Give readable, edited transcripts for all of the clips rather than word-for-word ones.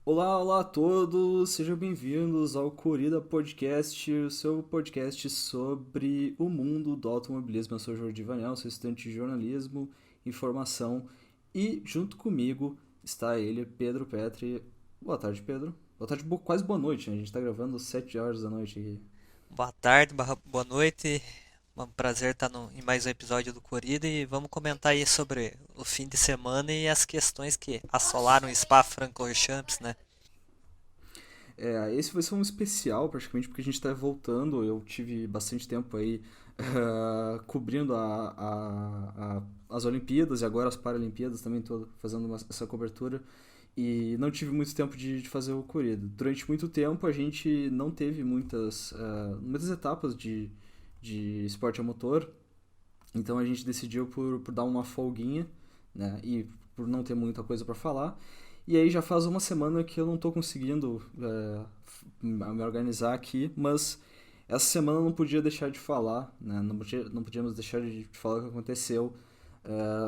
Olá, olá a todos, sejam bem-vindos ao Corrida Podcast, o seu podcast sobre o mundo do automobilismo. Eu sou o Jordi Vanel, sou estudante de jornalismo, informação e junto comigo está ele, Pedro Petri. Boa tarde, Pedro. Boa tarde, quase boa noite, né? A gente está gravando às 7 horas da noite aqui. Boa tarde, boa noite. É um prazer estar em mais um episódio do Corrida e vamos comentar aí sobre o fim de semana e as questões que assolaram o Spa-Francorchamps, né? Esse vai ser um especial, praticamente, porque a gente está voltando. Eu tive bastante tempo aí cobrindo as Olimpíadas e agora as Paralimpíadas também, tô fazendo essa cobertura. E não tive muito tempo de fazer o corrido. Durante muito tempo a gente não teve muitas etapas de esporte a motor, então a gente decidiu por dar uma folguinha, né? E por não ter muita coisa para falar. E aí já faz uma semana que eu não tô conseguindo me organizar aqui, mas essa semana eu não podia deixar de falar, né? Não podíamos deixar de falar o que aconteceu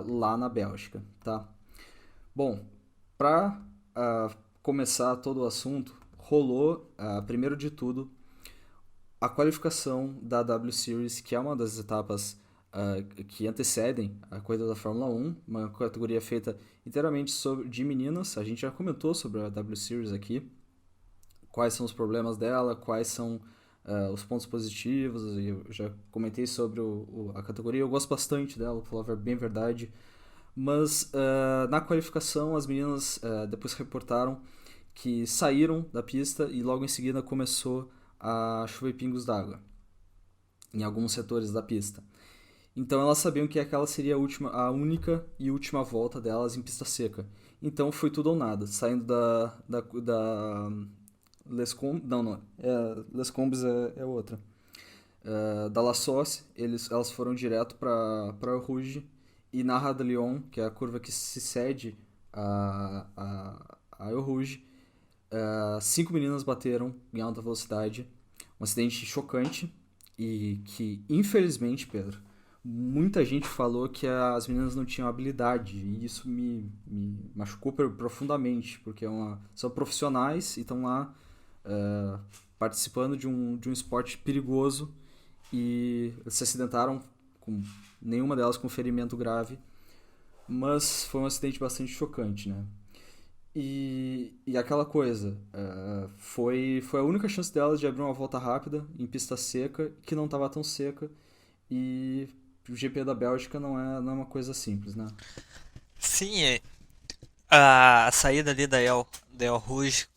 lá na Bélgica, tá? Bom, para começar todo o assunto, rolou, primeiro de tudo, a qualificação da W Series, que é uma das etapas que antecedem a corrida da Fórmula 1, uma categoria feita inteiramente de meninas. A gente já comentou sobre a W Series aqui, quais são os problemas dela, quais são os pontos positivos. Eu já comentei sobre a categoria, eu gosto bastante dela, pra falar bem a verdade. Mas na qualificação, as meninas depois reportaram que saíram da pista e logo em seguida começou a chover pingos d'água em alguns setores da pista. Então elas sabiam que aquela seria a única e última volta delas em pista seca. Então foi tudo ou nada, saindo da Les Combes, não, Les Combes é outra. Da La Sosse, elas foram direto para Rouge e na Rade Lyon, que é a curva que se cede a Eau Rouge, cinco meninas bateram em alta velocidade. Um acidente chocante e que, infelizmente, Pedro, muita gente falou que as meninas não tinham habilidade e isso me machucou profundamente, porque são profissionais e estão lá uh, participando de um esporte perigoso e se acidentaram, com nenhuma delas com ferimento grave, mas foi um acidente bastante chocante, né? E aquela coisa, foi a única chance delas de abrir uma volta rápida em pista seca, que não estava tão seca, e o GP da Bélgica não é uma coisa simples, né? Sim, a saída ali da El Rouge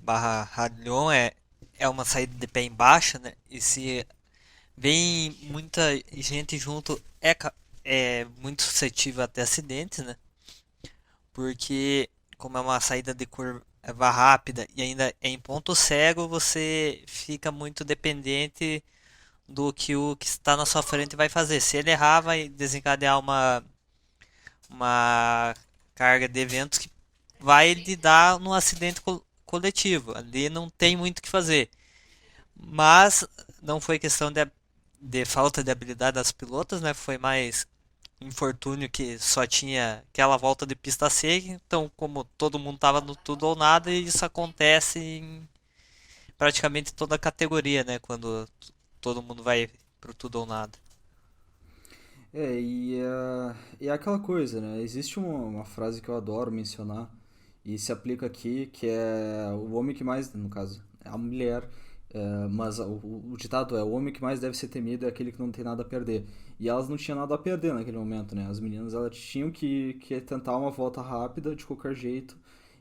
barra Radlon é uma saída de pé em baixa, né? E se vem muita gente junto, é muito suscetível a ter acidentes, né? Porque como é uma saída de curva rápida e ainda é em ponto cego, você fica muito dependente do que o que está na sua frente vai fazer. Se ele errar, vai desencadear uma carga de eventos que vai lhe dar um acidente coletivo. Ali não tem muito o que fazer. Mas não foi questão de falta de habilidade das pilotas, né? Foi mais infortúnio que só tinha aquela volta de pista seca, então como todo mundo estava no tudo ou nada, isso acontece em praticamente toda a categoria, né, quando todo mundo vai pro tudo ou nada. E é aquela coisa, né? Existe uma frase que eu adoro mencionar, e se aplica aqui, que é o homem que mais, no caso, é a mulher, mas o ditado é: o homem que mais deve ser temido é aquele que não tem nada a perder. E elas não tinham nada a perder naquele momento, né? As meninas elas tinham que tentar uma volta rápida de qualquer jeito,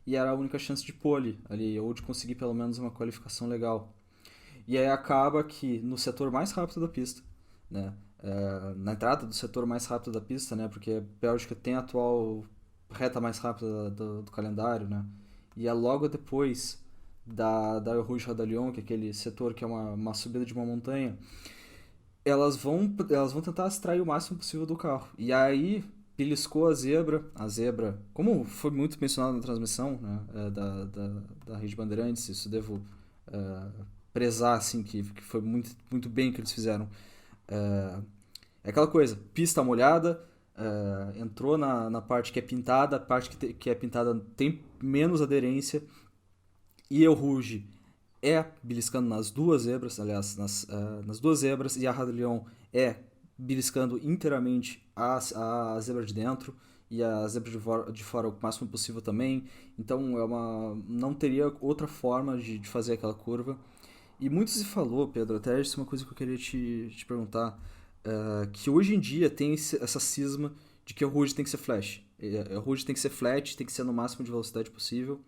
e era a única chance de pole ali, ou de conseguir pelo menos uma qualificação legal. E aí acaba que no setor mais rápido da pista, né? Na entrada do setor mais rápido da pista, né? Porque a Bélgica tem a atual reta mais rápida do calendário, né? E é logo depois da Rouge Radalion, que é aquele setor que é uma subida de uma montanha, elas vão tentar extrair o máximo possível do carro. E aí beliscou a zebra, como foi muito mencionado na transmissão, né, da Rede Bandeirantes, isso devo é, prezar, assim, que foi muito bem que eles fizeram. É, é aquela coisa, pista molhada, entrou na parte que é pintada, a parte que é pintada tem menos aderência, E El Rouge é beliscando nas duas zebras, aliás, nas duas zebras, e a Radleon é beliscando inteiramente a zebra de dentro e a zebra de fora o máximo possível também. Então não teria outra forma de fazer aquela curva. E muito se falou, Pedro, até isso é uma coisa que eu queria te perguntar, que hoje em dia tem essa cisma de que o Rouge tem que ser flash. O Rouge tem que ser flat, tem que ser no máximo de velocidade possível.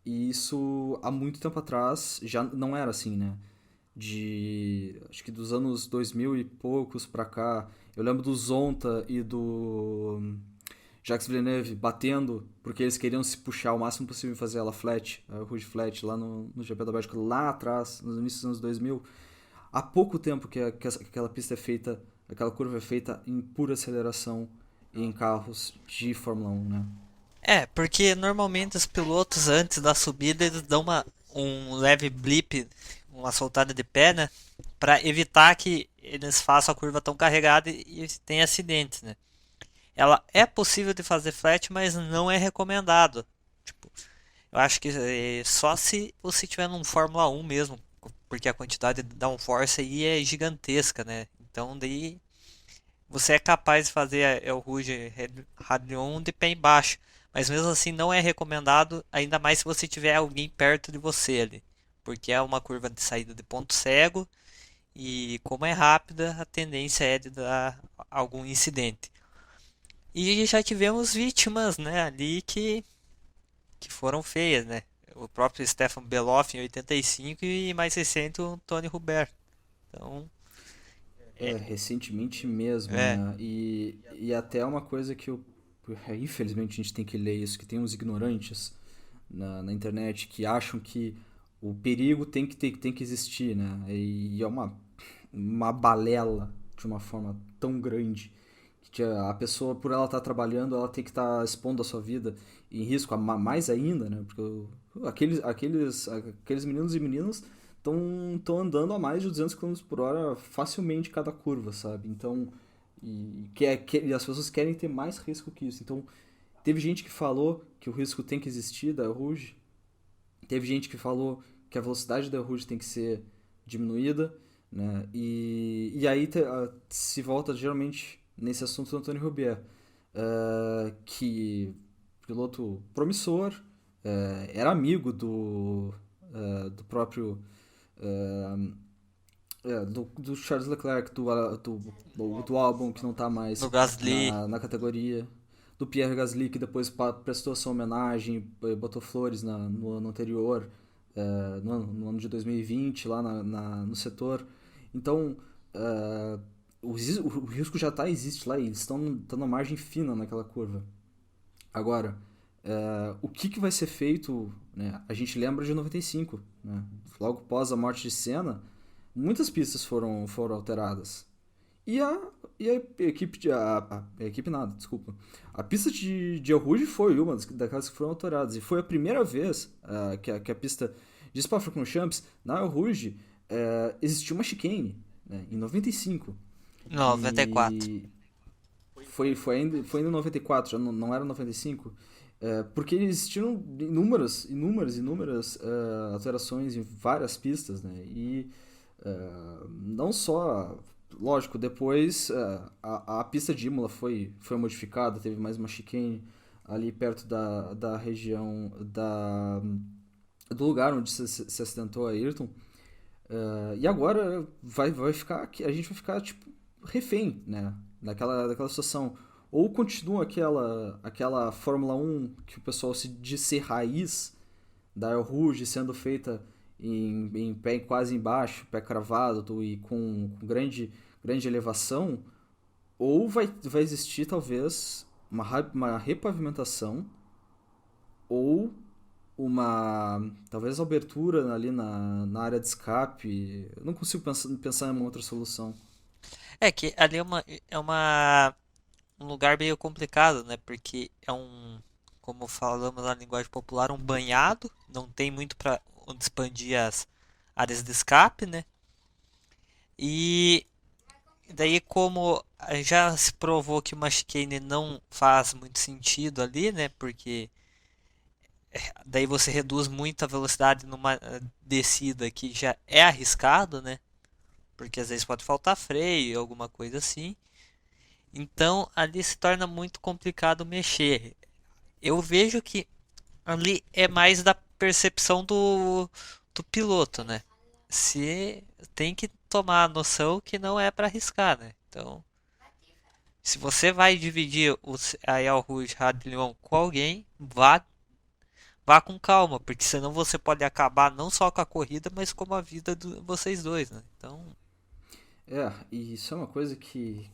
E isso, há muito tempo atrás, já não era assim, né? Acho que dos anos 2000 e poucos pra cá, eu lembro do Zonta e do Jacques Villeneuve batendo, porque eles queriam se puxar o máximo possível e fazer ela flat, a Rouge flat, lá no GP da Bélgica, lá atrás, nos inícios dos anos 2000. Há pouco tempo que aquela pista é feita, aquela curva é feita em pura aceleração em carros de Fórmula 1, né? Porque normalmente os pilotos antes da subida eles dão um leve blip, uma soltada de pé, né? Para evitar que eles façam a curva tão carregada e tenha acidentes, né? Ela é possível de fazer flat, mas não é recomendado. Tipo, eu acho que só se você tiver num Fórmula 1 mesmo, porque a quantidade de downforce aí é gigantesca, né? Então daí você é capaz de fazer El Rouge Radion de pé embaixo, mas mesmo assim não é recomendado, ainda mais se você tiver alguém perto de você ali, porque é uma curva de saída de ponto cego e como é rápida, a tendência é de dar algum incidente. E já tivemos vítimas, né, ali que foram feias, né? O próprio Stefan Beloff em 85 e mais recente o Tony Hubert. Então, Recentemente mesmo, é, né? E até uma coisa que infelizmente a gente tem que ler isso, que tem uns ignorantes na internet que acham que o perigo tem que existir, né? E é uma balela de uma forma tão grande que a pessoa, por ela estar trabalhando, ela tem que estar expondo a sua vida em risco, mais ainda, né? Porque aqueles meninos e meninas estão andando a mais de 200 km por hora facilmente cada curva, sabe? Então, e as pessoas querem ter mais risco que isso. Então, teve gente que falou que o risco tem que existir da Rouge, teve gente que falou que a velocidade da Rouge tem que ser diminuída, né? E aí se volta geralmente nesse assunto do Antônio Rubier, que piloto promissor, era amigo do próprio do Charles Leclerc, do Albon, que não está no mais Gasly. na categoria, do Pierre Gasly, que depois prestou sua homenagem, botou flores no ano anterior, no ano de 2020, lá no setor. Então, o risco já existe lá, e eles estão na margem fina naquela curva. Agora, o que vai ser feito, né? A gente lembra de 95, né? Logo após a morte de Senna, muitas pistas foram alteradas. E a equipe a equipe nada, desculpa. A pista de El Rouge foi uma daquelas que foram alteradas. E foi a primeira vez que a pista de Spa-Francorchamps, na El Rouge, existiu uma chicane, né, em 95. 94. E foi ainda em 94, já não era 95. Porque existiram inúmeras alterações em várias pistas, né? E não só. Lógico, depois a pista de Imola foi modificada, teve mais uma chicane ali perto da região do lugar onde se acidentou a Ayrton. E agora vai ficar, a gente vai ficar tipo refém, né? Daquela situação. Ou continua aquela Fórmula 1 que o pessoal se diz ser raiz da El Rouge sendo feita em pé quase embaixo, pé cravado e com grande elevação, ou vai existir talvez uma repavimentação ou uma talvez abertura ali na área de escape. Eu não consigo pensar em uma outra solução. É que ali um lugar meio complicado, né? Porque como falamos na linguagem popular, um banhado, não tem muito para onde expandir as áreas de escape, né? E daí como já se provou que uma chicane não faz muito sentido ali, né? Porque Daí você reduz muito a velocidade numa descida que já é arriscado, né? Porque às vezes pode faltar freio, alguma coisa assim. Então ali se torna muito complicado mexer. Eu vejo que ali é mais da percepção do piloto, né? Se tem que tomar a noção que não é para arriscar, né? Então, se você vai dividir a El Rouge Radillon com alguém, vá com calma, porque senão você pode acabar não só com a corrida, mas com a vida de vocês dois, né? Então, E isso é uma coisa que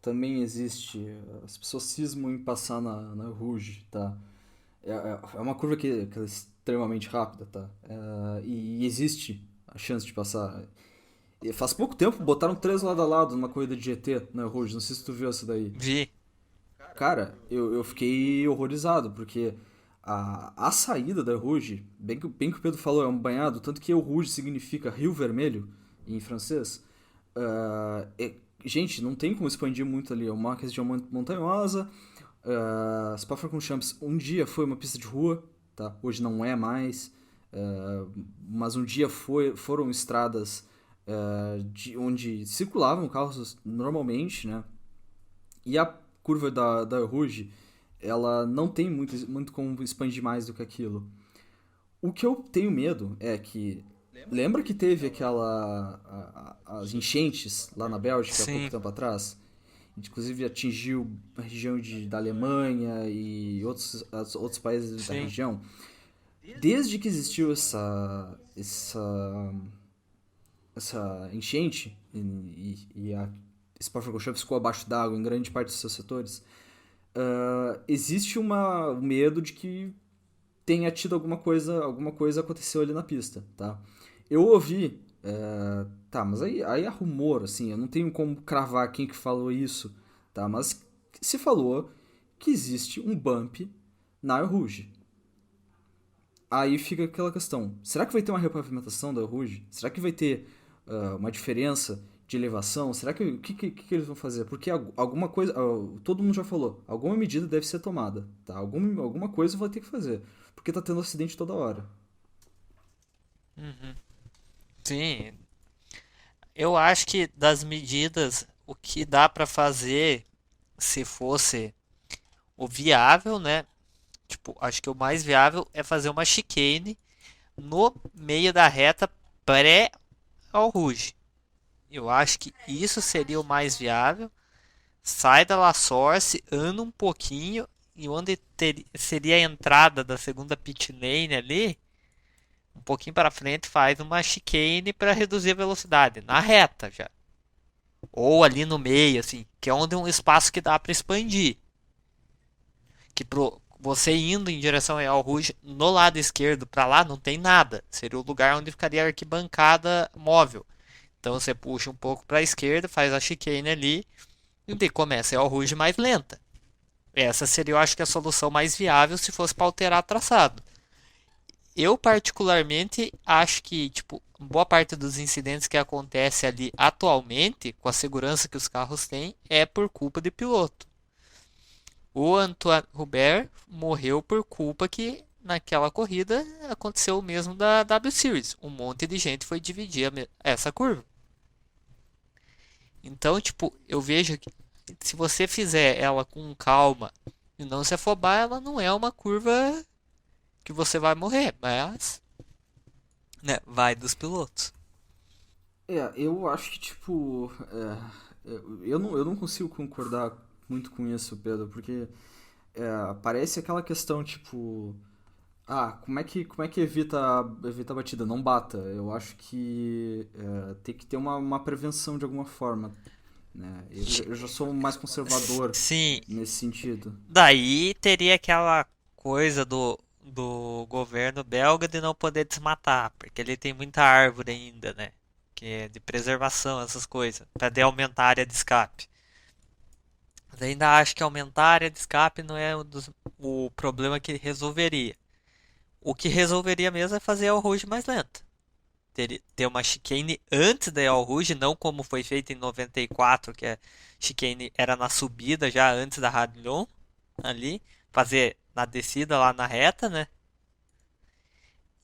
também existe. As pessoas cismam em passar na Rouge, tá? É uma curva que é extremamente rápida, tá? E existe a chance de passar. E faz pouco tempo botaram três lado a lado numa corrida de GT na Rouge, não sei se tu viu essa daí. vi. Cara, eu fiquei horrorizado, porque a saída da Rouge, bem que o Pedro falou, é um banhado, tanto que o Rouge significa Rio Vermelho em francês. Gente, não tem como expandir muito ali, é uma região montanhosa. Spa-Francorchamps um dia foi uma pista de rua, tá? Hoje não é mais, mas um dia foram estradas onde circulavam carros normalmente, né? E a curva da Rouge, ela não tem muito como expandir mais do que aquilo. O que eu tenho medo é que. Lembra que teve as enchentes lá na Bélgica há pouco Sim, tempo atrás? Inclusive atingiu a região da Alemanha e outros países da sim. região. Desde que existiu essa enchente e a Spa-Francorchamps ficou abaixo d'água em grande parte dos seus setores, existe um medo de que tenha tido alguma coisa aconteceu ali na pista, tá? Eu ouvi, tá, mas aí é rumor, assim, eu não tenho como cravar quem que falou isso, tá? Mas se falou que existe um bump na El Rouge. Aí fica aquela questão, será que vai ter uma repavimentação da El Rouge? Será que vai ter uma diferença de elevação? Será que o que eles vão fazer? Porque alguma coisa, todo mundo já falou, alguma medida deve ser tomada, tá? Alguma coisa vai ter que fazer, porque tá tendo acidente toda hora. Uhum. Sim, eu acho que das medidas, o que dá para fazer se fosse o viável, né? Tipo, acho que o mais viável é fazer uma chicane no meio da reta pré ao Rouge. Eu acho que isso seria o mais viável. Sai da La Source, anda um pouquinho e onde seria a entrada da segunda pit lane ali, um pouquinho para frente, faz uma chicane para reduzir a velocidade na reta já. Ou ali no meio, assim, que é onde é um espaço que dá para expandir. Que você indo em direção ao Rouge, no lado esquerdo para lá não tem nada. Seria o lugar onde ficaria a arquibancada móvel. Então você puxa um pouco para a esquerda, faz a chicane ali e daí começa a Rouge mais lenta. Essa seria, eu acho que a solução mais viável se fosse para alterar traçado. Eu particularmente acho que, tipo, boa parte dos incidentes que acontece ali atualmente, com a segurança que os carros têm, é por culpa de piloto. O Antoine Hubert morreu por culpa que naquela corrida aconteceu o mesmo da W Series. Um monte de gente foi dividir essa curva. Então, tipo, eu vejo que se você fizer ela com calma e não se afobar, ela não é uma curva que você vai morrer, mas, né, vai dos pilotos. Eu acho que, tipo, eu não consigo concordar muito com isso, Pedro, porque parece aquela questão, tipo, como é que evita a batida? Não bata. Eu acho que tem que ter uma prevenção de alguma forma, né? Eu já sou mais conservador Sim, nesse sentido. daí teria aquela coisa do governo belga de não poder desmatar, porque ele tem muita árvore ainda, né? Que é de preservação, essas coisas, para de aumentar a área de escape. Mas ainda acho que aumentar a área de escape não é o problema que resolveria. O que resolveria mesmo é fazer a Rouge mais lenta. Ter uma chicane antes da El Rouge, não como foi feito em 94, que a chicane era na subida já antes da Radillon, ali, fazer na descida lá na reta, né?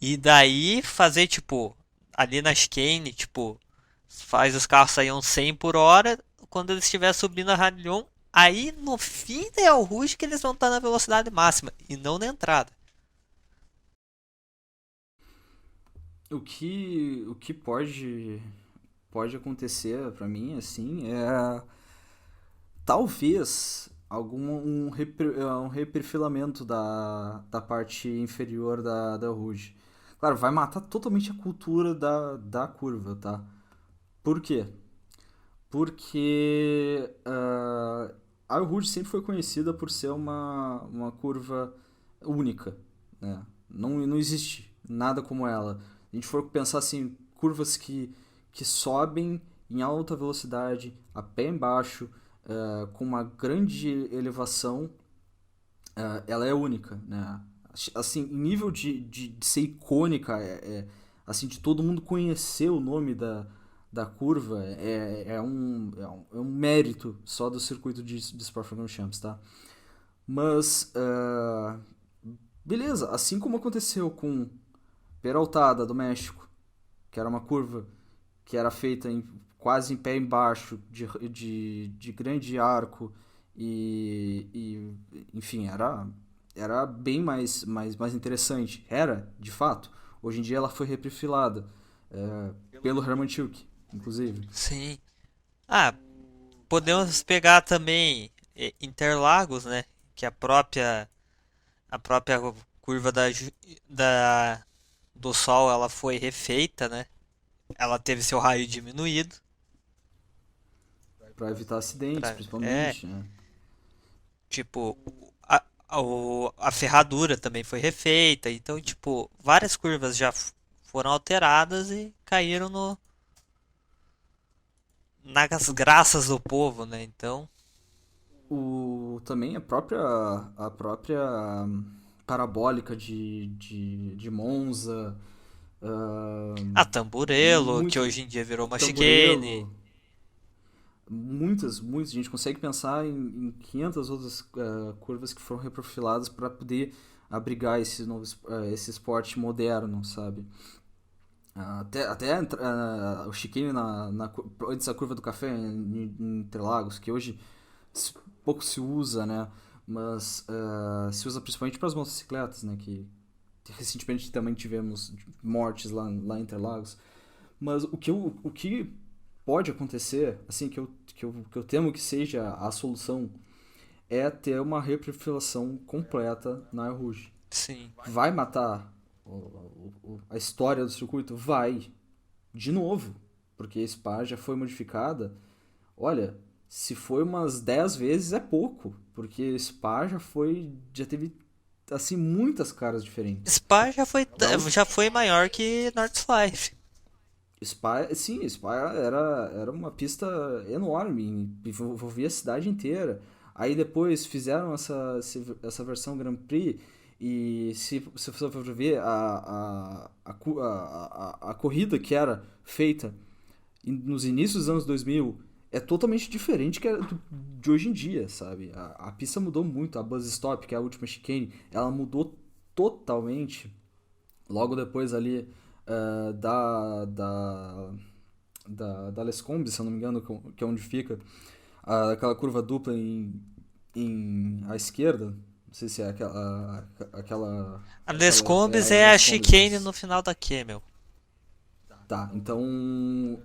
E daí fazer, tipo, ali na chicane, tipo, faz os carros saírem 100 por hora quando eles estiver subindo a Radion. Aí no fim da El Rouge que eles vão estar na velocidade máxima e não na entrada. O que pode acontecer pra mim, assim, é talvez um reperfilamento da parte inferior da Rouge. Claro, vai matar totalmente a cultura da curva, tá? Por quê? Porque a Rouge sempre foi conhecida por ser uma curva única, né? Não existe nada como ela. A gente for pensar assim, curvas que sobem em alta velocidade, a pé embaixo, com uma grande elevação, ela é única, né? Assim, em nível de ser icônica, assim, de todo mundo conhecer o nome da curva, é um mérito só do circuito de Spa-Francorchamps, tá? Mas, beleza, assim como aconteceu com Peraltada do México, que era uma curva que era feita quase em pé embaixo, de grande arco enfim, era bem mais interessante. Era, de fato. Hoje em dia ela foi reprofilada pelo Hermann Tilke, inclusive. Sim. Ah, podemos pegar também Interlagos, né? Que a própria curva da do Sol ela foi refeita, né? Ela teve seu raio diminuído. Para evitar acidentes, Pra, é, principalmente, né? tipo, a ferradura também foi refeita. Então, tipo, várias curvas já foram alteradas e caíram no, nas graças do povo, né? Então, Também a própria parabólica de Monza, ah, a Tamburello, que muito hoje em dia virou uma chicane. Tamburello, muitas, a gente consegue pensar em 500 outras curvas que foram reprofiladas para poder abrigar esse esporte moderno, sabe? Até o chicane antes da curva do café em Interlagos, que hoje pouco se usa, né? Mas se usa principalmente para as motocicletas, né? Que recentemente também tivemos mortes lá em Interlagos. Mas o que pode acontecer, assim, que eu temo que seja a solução, é ter uma reprofilação completa na Rouge. Sim. Vai matar a história do circuito? Vai. De novo. Porque a Spa já foi modificada. Olha, se foi umas 10 vezes é pouco. Porque Spa já teve, assim, muitas caras diferentes. Spa já foi, Da última, já foi maior que Nordschleife. Sim, Spa era uma pista enorme, envolvia a cidade inteira. Aí depois fizeram essa versão Grand Prix e se você for ver a corrida que era feita nos inícios dos anos 2000 é totalmente diferente de hoje em dia, sabe? A pista mudou muito, a Buzz Stop, que é a última chicane, ela mudou totalmente logo depois ali da Lescombe, se eu não me engano, que é onde fica aquela curva dupla à esquerda. Não sei se é A Lescombes a é a Lescombes, chicane mas no final da Camel. tá. Então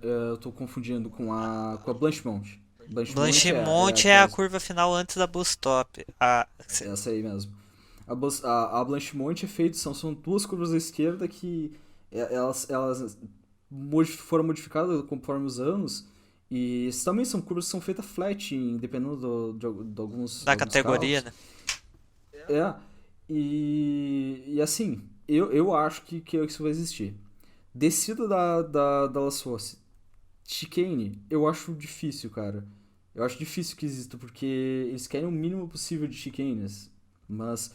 eu tô confundindo com a Blanchimont. Blanchimont é Blanchimont é a aquelas, curva final antes da bus stop. essa aí mesmo. A Blanchimont é feito, são duas curvas à esquerda que elas foram modificadas conforme os anos. E também são curvas que são feitas flat, dependendo de Da alguns categoria, carros. né? É. E assim, eu acho que isso vai existir. Descida da Las Fosse. Chicane, eu acho difícil, cara. Eu acho difícil que exista, porque eles querem o mínimo possível de chicanes. Mas,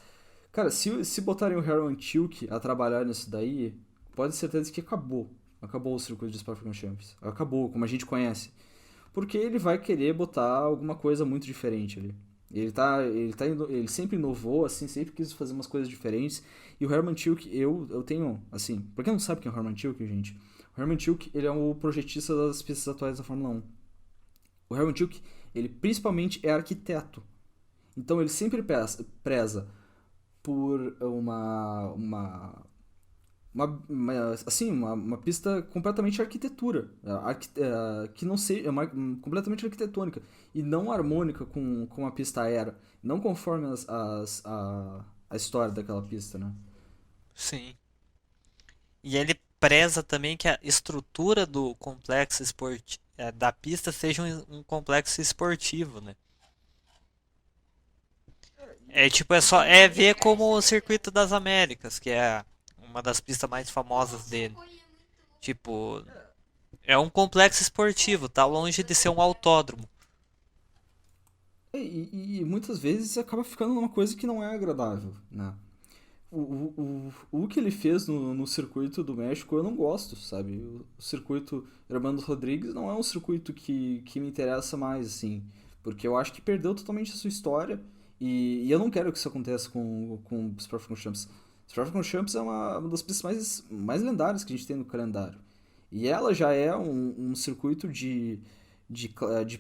cara, se botarem o Harold Tilke a trabalhar nisso daí, pode ter certeza que acabou. Acabou o circuito de Spa-Francorchamps. Acabou, como a gente conhece. Porque ele vai querer botar alguma coisa muito diferente ali. Ele sempre inovou, assim, sempre quis fazer umas coisas diferentes. E o Herman Tilke, eu tenho, assim, pra quem não sabe quem é o Herman Tilke, gente, o Herman Tilke, ele é o projetista das pistas atuais da Fórmula 1. O Herman Tilke, ele principalmente é arquiteto. Então ele sempre preza por uma pista completamente arquitetura, que não seja completamente arquitetônica e não harmônica com a pista aérea, não conforme a história daquela pista, né? Sim. E ele preza também que a estrutura do complexo da pista seja um complexo esportivo, né? É tipo, é ver como o Circuito das Américas, que é uma das pistas mais famosas dele. Tipo, é um complexo esportivo, tá longe de ser um autódromo. E muitas vezes acaba ficando uma coisa que não é agradável, né? O que ele fez no circuito do México eu não gosto, sabe? O circuito Hermanos Rodrigues não é um circuito que me interessa mais, assim, porque eu acho que perdeu totalmente a sua história e eu não quero que isso aconteça com o Spa-Francorchamps. Spa-Francorchamps é uma das pistas mais lendárias que a gente tem no calendário. E ela já é um circuito de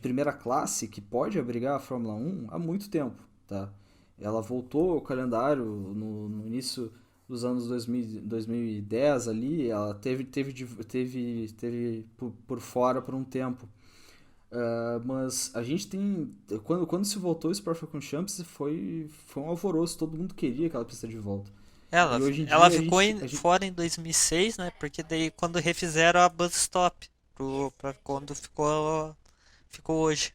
primeira classe que pode abrigar a Fórmula 1 há muito tempo, tá? Ela voltou ao calendário no início dos anos 2010 ali, ela teve por fora por um tempo. Mas a gente tem. Quando se voltou o Spa-Francorchamps foi um alvoroço, todo mundo queria aquela pista de volta. Ela, E hoje em ela dia ficou a gente fora em 2006, né? Porque daí quando refizeram a Bus Stop pra quando ficou hoje.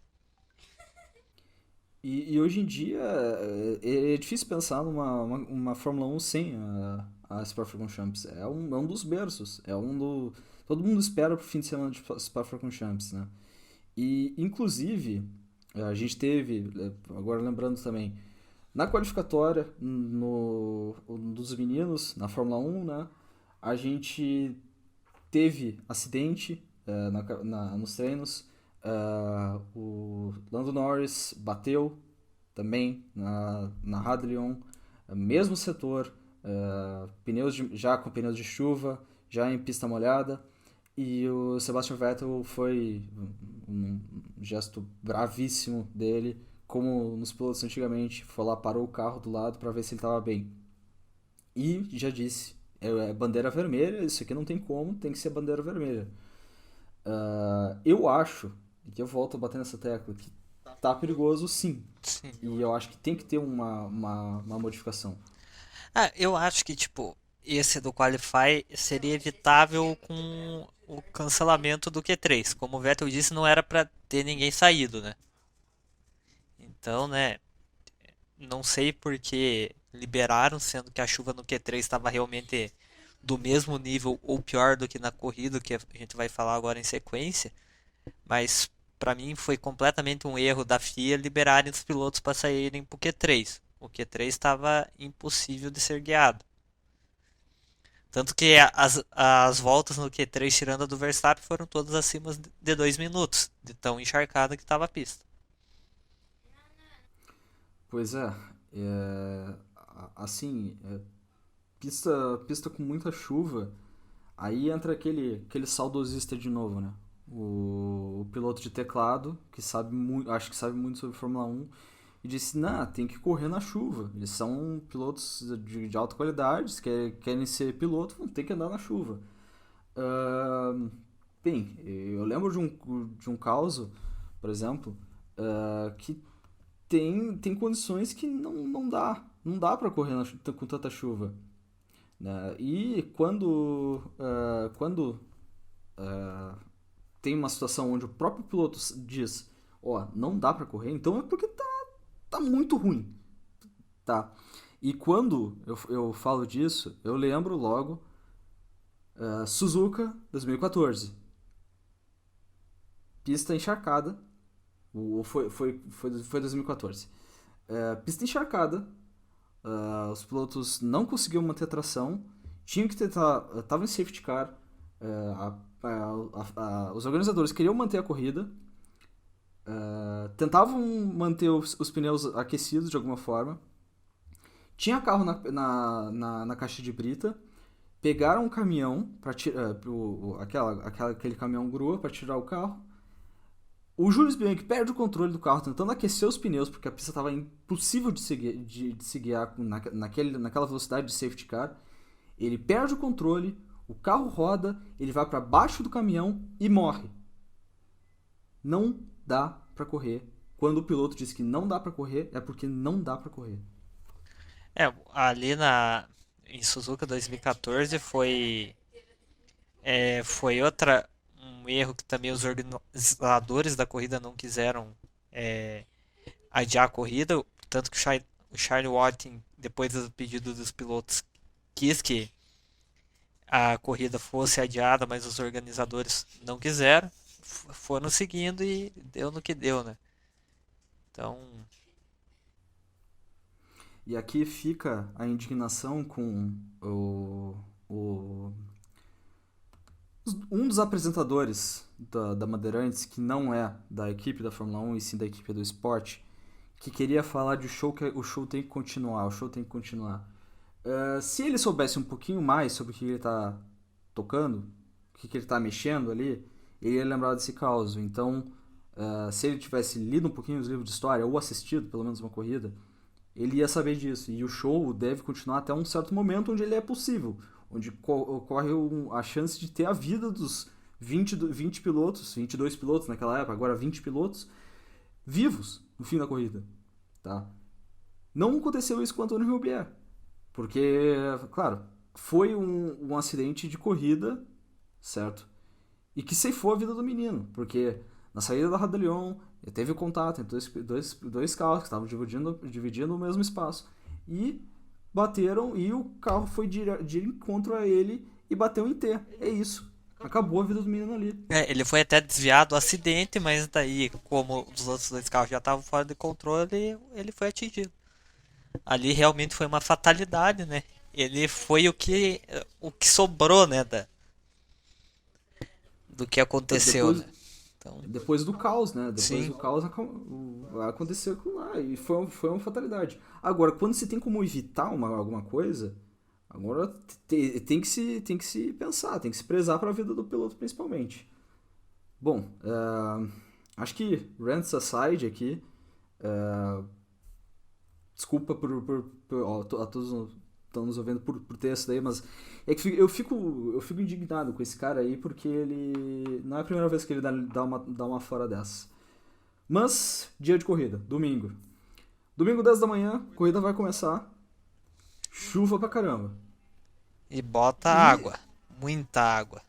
e hoje em dia é difícil pensar uma Fórmula 1 sem a Spa-Francorchamps. É um dos berços, todo mundo espera pro fim de semana de Spa-Francorchamps, né? E, inclusive, a gente teve, agora lembrando também, na qualificatória dos meninos, na Fórmula 1, né? A gente teve acidente nos treinos. O Lando Norris bateu também na Hadrian, mesmo setor, já com pneus de chuva, já em pista molhada. E o Sebastian Vettel foi um gesto bravíssimo dele, como nos pilotos antigamente, foi lá, parou o carro do lado para ver se ele estava bem. E já disse, é bandeira vermelha, isso aqui não tem como, tem que ser bandeira vermelha. Eu acho, e que eu volto a bater nessa tecla, que tá perigoso sim. Sim. E eu acho que tem que ter uma modificação. Ah, eu acho que, tipo, esse do Qualify seria evitável com o cancelamento do Q3. Como o Vettel disse, não era pra ter ninguém saído, né? Então, né, não sei por que liberaram, sendo que a chuva no Q3 estava realmente do mesmo nível ou pior do que na corrida, que a gente vai falar agora em sequência. Mas para mim foi completamente um erro da FIA liberarem os pilotos para saírem para o Q3. O Q3 estava impossível de ser guiado. Tanto que as voltas no Q3, tirando a do Verstappen, foram todas acima de 2 minutos, de tão encharcada que estava a pista. Pois assim, pista com muita chuva, aí entra aquele saudosista de novo, né? O piloto de teclado, que acho que sabe muito sobre Fórmula 1, e disse, nah, tem que correr na chuva. Eles são pilotos de alta qualidade, se querem ser piloto, vão ter que andar na chuva. Ahn, Bem, eu lembro de um caso, por exemplo, que tem condições que não dá para correr com tanta chuva, né? E quando tem uma situação onde o próprio piloto diz, ó, não dá para correr, então é porque tá muito ruim, tá? E quando eu falo disso, eu lembro logo Suzuka 2014, pista encharcada, foi 2014, pista encharcada, os pilotos não conseguiam manter a tração, tinham que tentar, estavam em safety car, os organizadores queriam manter a corrida, Tentavam manter os pneus aquecidos de alguma forma. Tinha carro na caixa de brita. Pegaram um caminhão para tirar aquele caminhão grua para tirar o carro. O Jules Bianchi perde o controle do carro tentando aquecer os pneus porque a pista estava impossível de se guiar naquela velocidade de safety car. Ele perde o controle, o carro roda, ele vai para baixo do caminhão e morre. Não dá para correr. Quando o piloto diz que não dá para correr, é porque não dá para correr. Ali em Suzuka 2014 foi um erro que também os organizadores da corrida não quiseram é, adiar a corrida, tanto que o Charlie Watting, depois do pedido dos pilotos, quis que a corrida fosse adiada, mas os organizadores não quiseram, foram seguindo e deu no que deu, né? Então, E aqui fica a indignação com o um dos apresentadores da Bandeirantes, que não é da equipe da Fórmula 1 e sim da equipe do esporte, que queria falar de show que o show tem que continuar, o show tem que continuar. Se ele soubesse um pouquinho mais sobre o que ele está tocando, o que ele está mexendo ali, ele ia lembrar desse caos. Então, se ele tivesse lido um pouquinho os livros de história ou assistido pelo menos uma corrida, ele ia saber disso. E o show deve continuar até um certo momento onde ele é possível, onde ocorre a chance de ter a vida dos 20 pilotos, 22 pilotos naquela época, agora 20 pilotos, vivos no fim da corrida. Tá? Não aconteceu isso com o Antônio Roubier, porque, claro, foi um acidente de corrida, certo? E que ceifou a vida do menino, porque na saída da Rada Lyon teve contato entre dois carros que estavam dividindo o mesmo espaço e bateram e o carro foi de encontro a ele e bateu em T. É isso. Acabou a vida do menino ali. ele foi até desviado do acidente, mas daí, como os outros dois carros já estavam fora de controle, ele foi atingido. Ali realmente foi uma fatalidade, né? Ele foi o que sobrou, né, do que aconteceu, né? Depois, Então, depois do caos, né? Depois sim. do caos aconteceu aquilo lá e foi uma fatalidade. Agora, quando se tem como evitar alguma coisa, agora tem que se pensar, tem que se prezar para a vida do piloto principalmente. Bom, acho que rants aside aqui, desculpa a todos que estão nos ouvindo por ter isso daí, mas é que eu fico indignado com esse cara aí porque ele não é a primeira vez que ele dá uma fora dessa. Mas, dia de corrida, domingo. Domingo 10 da manhã, corrida vai começar, chuva pra caramba. E bota E água, muita água.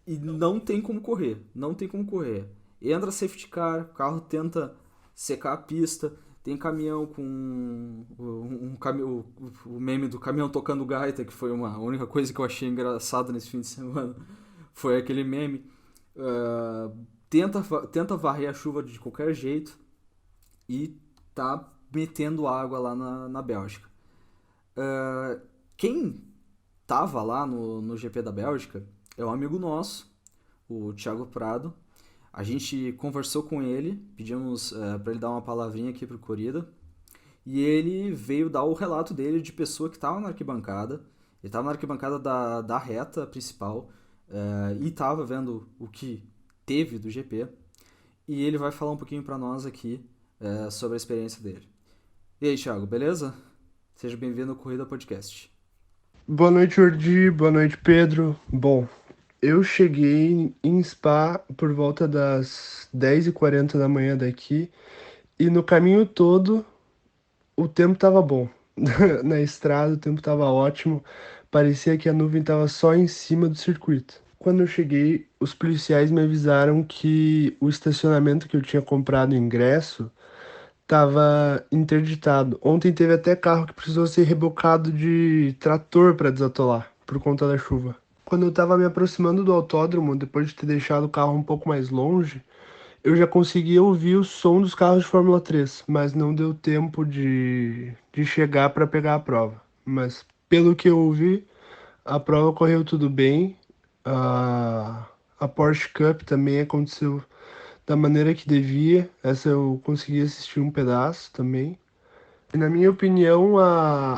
E não tem como correr. Não tem como correr. Entra safety car, o carro tenta secar a pista. Tem caminhão com o meme do caminhão tocando gaita, que foi a única coisa que eu achei engraçada nesse fim de semana. Foi aquele meme. Ah, tenta varrer a chuva de qualquer jeito e tá metendo água lá na Bélgica. Ah, quem tava lá no GP da Bélgica é um amigo nosso, o Thiago Prado. A gente conversou com ele, pedimos para ele dar uma palavrinha aqui pro Corrida. E ele veio dar o relato dele de pessoa que estava na arquibancada. Ele estava na arquibancada da reta principal e estava vendo o que teve do GP. E ele vai falar um pouquinho para nós aqui sobre a experiência dele. E aí, Thiago, beleza? Seja bem-vindo ao Corrida Podcast. Boa noite, Jordi. Boa noite, Pedro. Bom, eu cheguei em Spa por volta das 10h40 da manhã daqui e no caminho todo o tempo tava bom. Na estrada o tempo tava ótimo, parecia que a nuvem tava só em cima do circuito. Quando eu cheguei, os policiais me avisaram que o estacionamento que eu tinha comprado o ingresso tava interditado. Ontem teve até carro que precisou ser rebocado de trator para desatolar por conta da chuva. Quando eu tava me aproximando do autódromo, depois de ter deixado o carro um pouco mais longe, eu já conseguia ouvir o som dos carros de Fórmula 3, mas não deu tempo de chegar para pegar a prova. Mas pelo que eu ouvi, a prova correu tudo bem. A Porsche Cup também aconteceu da maneira que devia. Essa eu consegui assistir um pedaço também. E na minha opinião,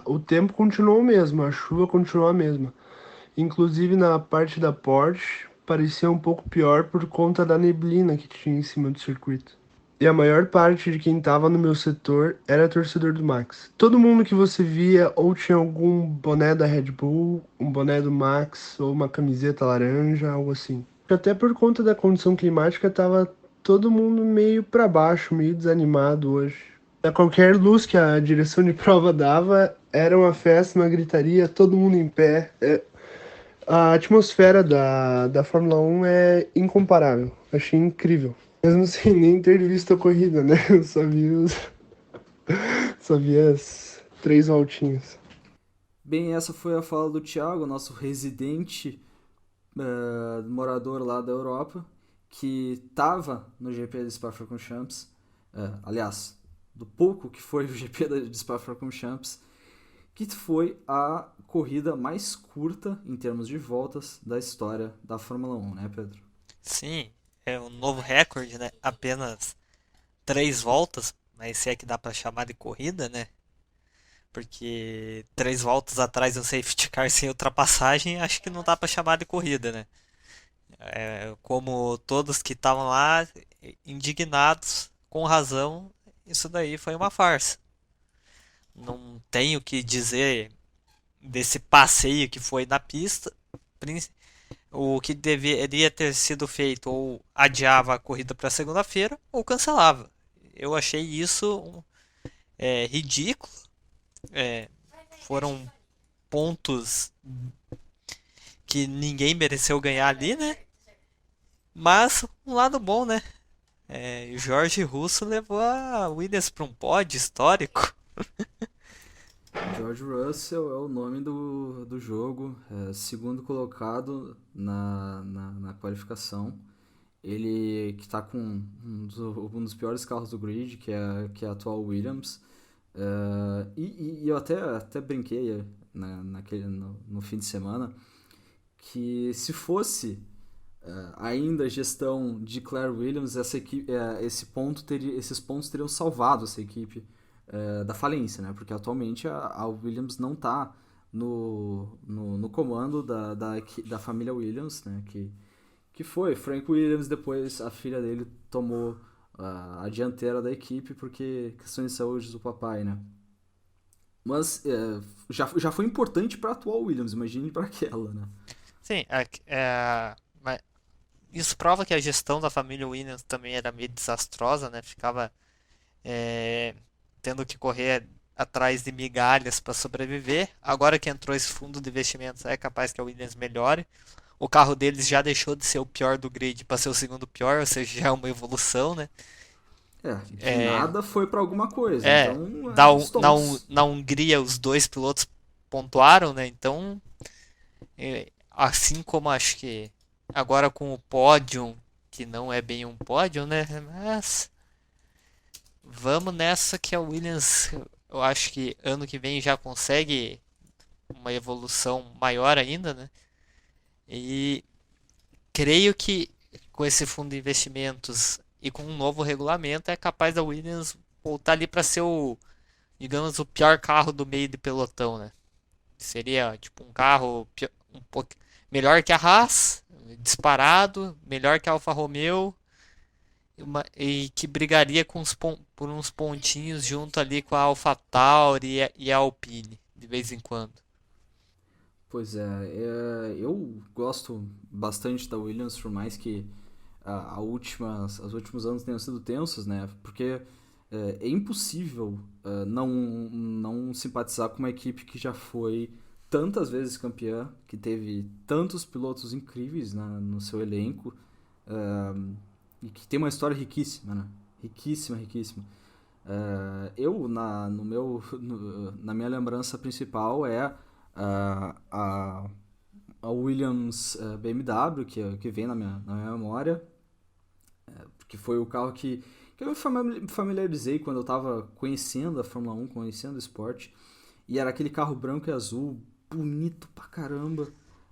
o tempo continuou o mesmo, a chuva continuou a mesma. Inclusive na parte da Porsche, parecia um pouco pior por conta da neblina que tinha em cima do circuito. E a maior parte de quem estava no meu setor era torcedor do Max. Todo mundo que você via ou tinha algum boné da Red Bull, um boné do Max ou uma camiseta laranja, algo assim. Até por conta da condição climática, tava todo mundo meio para baixo, meio desanimado hoje. A qualquer luz que a direção de prova dava, era uma festa, uma gritaria, todo mundo em pé. A atmosfera da Fórmula 1 é incomparável. Achei incrível. Mesmo sem nem ter visto a corrida, né? Eu só vi as 3 voltinhas. Bem, essa foi a fala do Thiago, nosso residente morador lá da Europa, que estava no GP de Spa-Francorchamps, aliás, do pouco que foi o GP de Spa-Francorchamps, que foi a corrida mais curta em termos de voltas da história da Fórmula 1, né, Pedro? Sim, é um novo recorde, né? Apenas 3 voltas, mas se é que dá pra chamar de corrida, né? Porque 3 voltas atrás do safety car sem ultrapassagem, acho que não dá pra chamar de corrida, né? Como todos que estavam lá indignados, com razão, isso daí foi uma farsa. Não tenho o que dizer desse passeio que foi na pista. O que deveria ter sido feito, ou adiava a corrida para segunda-feira ou cancelava. Eu achei isso ridículo. É, Foram pontos que ninguém mereceu ganhar ali, né? Mas um lado bom, né? O Jorge Russo levou a Williams para um pódio histórico. George Russell é o nome do jogo, segundo colocado na qualificação. Ele que está com um dos piores carros do grid, que é a atual Williams. E eu até brinquei no fim de semana que se fosse ainda a gestão de Claire Williams, esses pontos teriam salvado essa equipe da falência, né? Porque atualmente a Williams não está no comando da família Williams, né? Que foi Frank Williams, depois a filha dele tomou a dianteira da equipe porque questões de saúde do papai, né? Mas já foi importante para a atual Williams, imagine para aquela, né? Sim, mas isso prova que a gestão da família Williams também era meio desastrosa, né? Ficava é, tendo que correr atrás de migalhas para sobreviver. Agora que entrou esse fundo de investimentos, é capaz que a Williams melhore. O carro deles já deixou de ser o pior do grid para ser o segundo pior, ou seja, já é uma evolução, né? De É, nada foi para alguma coisa, é, então na estamos. Na Hungria os dois pilotos pontuaram, né? Então, assim como acho que agora com o pódio, que não é bem um pódio, né? Mas vamos nessa que a Williams, eu acho que ano que vem já consegue uma evolução maior ainda, né? E creio que com esse fundo de investimentos e com um novo regulamento é capaz da Williams voltar ali para ser digamos, o pior carro do meio de pelotão, né? Seria tipo um carro um pouco melhor que a Haas, disparado, melhor que a Alfa Romeo e que brigaria por uns pontinhos junto ali com a AlphaTauri e a Alpine de vez em quando. Pois eu gosto bastante da Williams, por mais que os últimos anos tenham sido tensos, né? Porque é impossível não simpatizar com uma equipe que já foi tantas vezes campeã, que teve tantos pilotos incríveis no seu elenco, e que tem uma história riquíssima, né? Riquíssima, riquíssima. Na minha lembrança principal a Williams BMW, que vem na minha memória, que foi o carro que eu me familiarizei quando eu estava conhecendo a Fórmula 1, conhecendo o esporte, e era aquele carro branco e azul, bonito pra caramba,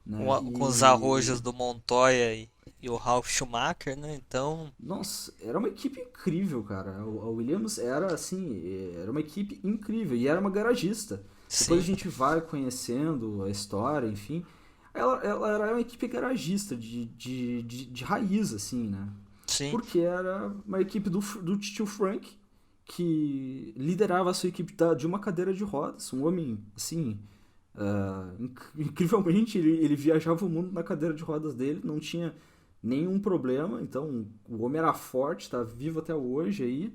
né? Com os arrojos do Montoya e e o Ralf Schumacher, né? Então, Nossa, era uma equipe incrível, cara. A Williams era assim, era uma equipe incrível e era uma garagista. Depois a sim, gente vai conhecendo a história, enfim. Ela era uma equipe garagista de raiz, assim, né? sim. Porque era uma equipe do Tio Frank que liderava a sua equipe de uma cadeira de rodas. Um homem, assim, incrivelmente, ele viajava o mundo na cadeira de rodas dele, não tinha nenhum problema. Então, o homem era forte, tá vivo até hoje aí,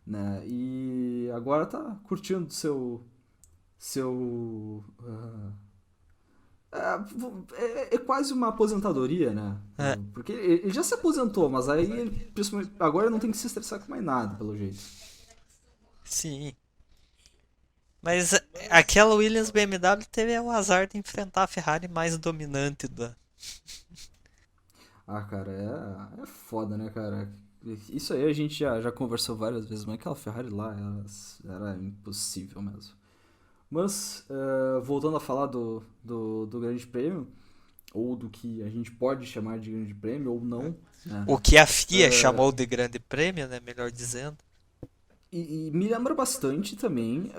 né? E agora tá curtindo seu é quase uma aposentadoria, né? É, Porque ele já se aposentou, mas aí agora ele não tem que se estressar com mais nada, pelo jeito. sim. Mas aquela Williams BMW teve o azar de enfrentar a Ferrari mais dominante da. Ah, cara, é foda, né, cara? Isso aí a gente já conversou várias vezes, mas aquela Ferrari lá era impossível mesmo. Mas, voltando a falar do Grande Prêmio, ou do que a gente pode chamar de Grande Prêmio, ou não, né? O que a FIA chamou de Grande Prêmio, né? Melhor dizendo. E me lembra bastante também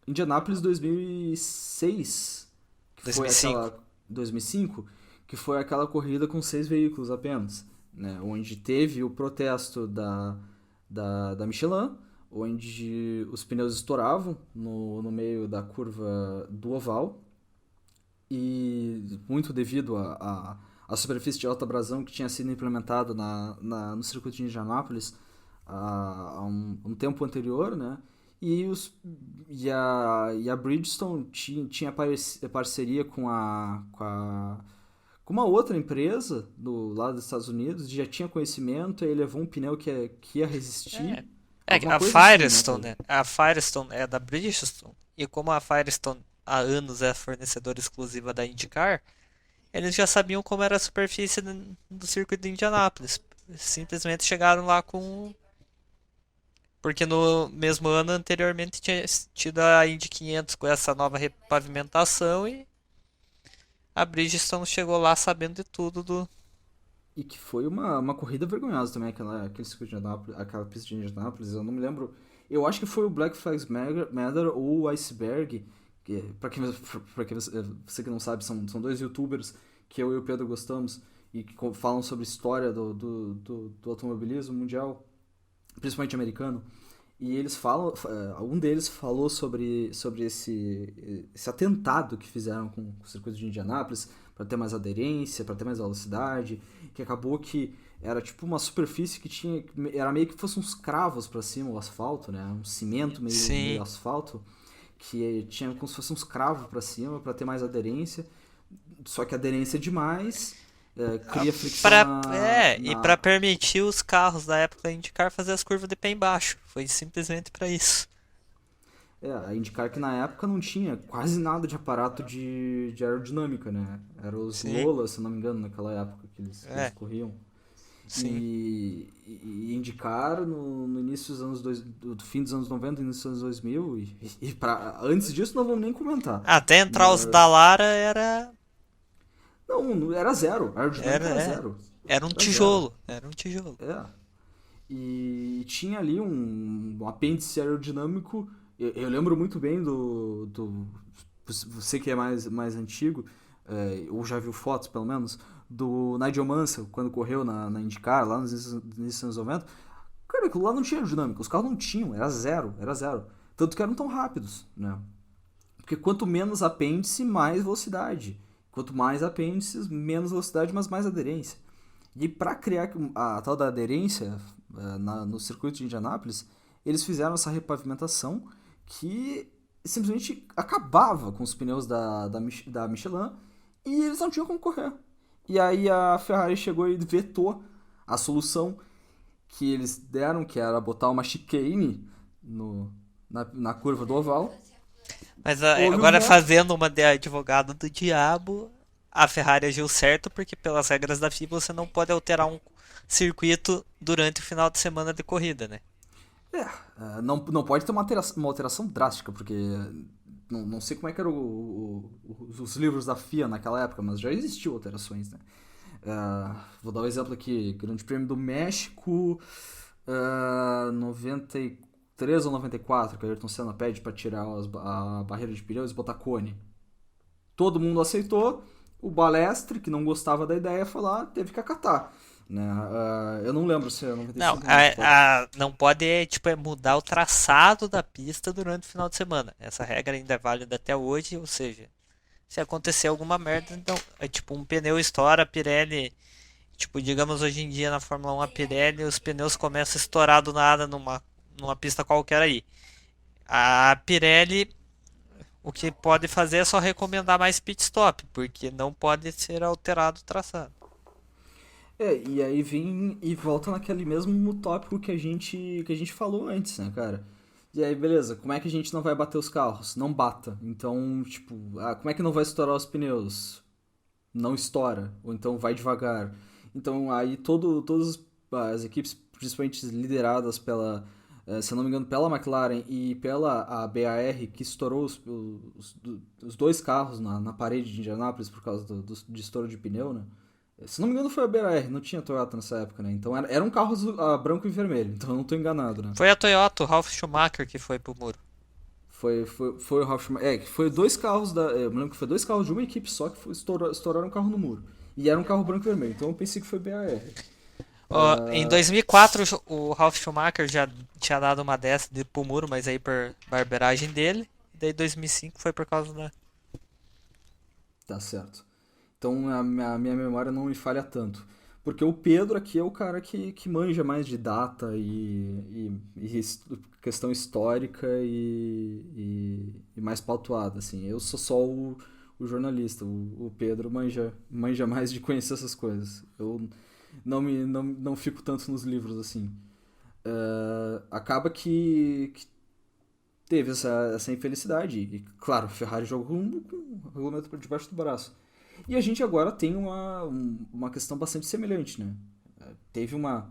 Indianápolis 2006, que foi 2005. aquela 2005, que foi aquela corrida com 6 veículos apenas, né? Onde teve o protesto da Michelin, onde os pneus estouravam no meio da curva do oval e muito devido à superfície de alta abrasão que tinha sido implementada no circuito de Indianápolis há um tempo anterior, né? E, a Bridgestone tinha parceria com uma outra empresa do lado dos Estados Unidos, já tinha conhecimento, aí levou um pneu que ia resistir, É, alguma a coisa assim, né? Firestone, né? A Firestone é da Bridgestone. E como a Firestone há anos é a fornecedora exclusiva da IndyCar, eles já sabiam como era a superfície do circuito de Indianápolis. Simplesmente chegaram lá com. Porque no mesmo ano anteriormente tinha tido a Indy 500 com essa nova repavimentação e a Bridgestone chegou lá sabendo de tudo do. E que foi uma corrida vergonhosa também, aquele circuito de Indianápolis, aquela pista de Indianápolis, eu não me lembro. Eu acho que foi o Black Lives Matter ou o Iceberg, que, pra quem você que não sabe, são dois youtubers que eu e o Pedro gostamos e que falam sobre história do automobilismo mundial, principalmente americano. E eles falam, um deles falou sobre esse atentado que fizeram com o circuito de Indianápolis para ter mais aderência, para ter mais velocidade, que acabou que era tipo uma superfície que tinha, era meio que fosse uns cravos para cima o asfalto, né? Um cimento meio Sim. asfalto, que tinha como se fosse uns cravos para cima para ter mais aderência. Só que aderência demais cria fricção E para permitir os carros da época da IndyCar fazer as curvas de pé embaixo. Foi simplesmente para isso. A IndyCar que na época não tinha quase nada de aparato de aerodinâmica, né? Eram os Sim, Lola, se não me engano, naquela época que eles é, corriam. sim. E IndyCar no início dos do fim dos anos 90, início dos anos 2000, antes disso não vamos nem comentar. Até entrar os da Mas, Lara era. não, era zero, a aerodinâmica Era, era é, zero. era um Era zero. tijolo. Era um tijolo. É. E tinha ali um apêndice aerodinâmico. Eu lembro muito bem você que é mais antigo, ou já viu fotos pelo menos, do Nigel Mansell, quando correu na IndyCar, lá nos inícios dos anos 90. Cara, aquilo lá não tinha aerodinâmica, os carros não tinham, era zero, era zero. Tanto que eram tão rápidos, né? Porque quanto menos apêndice, mais velocidade. Quanto mais apêndices, menos velocidade, mas mais aderência. E para criar a tal da aderência no circuito de Indianápolis, eles fizeram essa repavimentação que simplesmente acabava com os pneus da Michelin e eles não tinham como correr. E aí a Ferrari chegou e vetou a solução que eles deram, que era botar uma chicane na curva do oval. Mas Houve um agora voto. fazendo uma de advogado do diabo, a Ferrari agiu certo porque pelas regras da FIA você não pode alterar um circuito durante o final de semana de corrida, né? Não pode ter uma alteração drástica, porque não sei como é que eram os livros da FIA naquela época, mas já existiam alterações, né? Vou dar um exemplo aqui, Grande Prêmio do México, 93 ou 94, que a Ayrton Senna pede para tirar a barreira de pneus e botar cone. Todo mundo aceitou, o Balestre, que não gostava da ideia, foi lá, teve que acatar. Né? Eu não lembro se é Não, 95 ou 94. não pode tipo, mudar o traçado da pista durante o final de semana. Essa regra ainda é válida até hoje, ou seja, se acontecer alguma merda, então é tipo um pneu estoura, a Pirelli, tipo, digamos hoje em dia na Fórmula 1 a Pirelli, os pneus começam a estourar do nada numa pista qualquer aí. A Pirelli, o que pode fazer é só recomendar mais pit stop, porque não pode ser alterado o traçado. E aí vem e volta naquele mesmo tópico que a gente falou antes, né, cara? E aí, beleza, como é que a gente não vai bater os carros? Não bata. Então, tipo, como é que não vai estourar os pneus? Não estoura. Ou então vai devagar. Então, aí todas as equipes, principalmente lideradas pela, se eu não me engano, pela McLaren e pela a BAR, que estourou os dois carros na parede de Indianápolis por causa de estouro de pneu, né? Se não me engano foi a BR, não tinha Toyota nessa época, né? Então era um carro branco e vermelho, então eu não tô enganado, né? Foi a Toyota, o Ralf Schumacher, que foi pro muro. Foi o Ralf Schumacher. Que foi dois carros eu me lembro que foi dois carros de uma equipe só que estouraram um carro no muro. E era um carro branco e vermelho, então eu pensei que foi BAR. Ó, em 2004 o Ralf Schumacher já tinha dado uma dessa de ir pro muro, mas aí por barbeiragem dele. E daí 2005 foi por causa da... Tá certo. Então a minha memória não me falha tanto. Porque o Pedro aqui é o cara que manja mais de data e questão histórica e mais pautuada, assim. Eu sou só o jornalista. O Pedro manja mais de conhecer essas coisas. Eu não fico tanto nos livros, assim. Acaba que teve essa infelicidade. E, claro, a Ferrari jogou com o regulamento por debaixo do braço. E a gente agora tem uma questão bastante semelhante, né? Teve uma.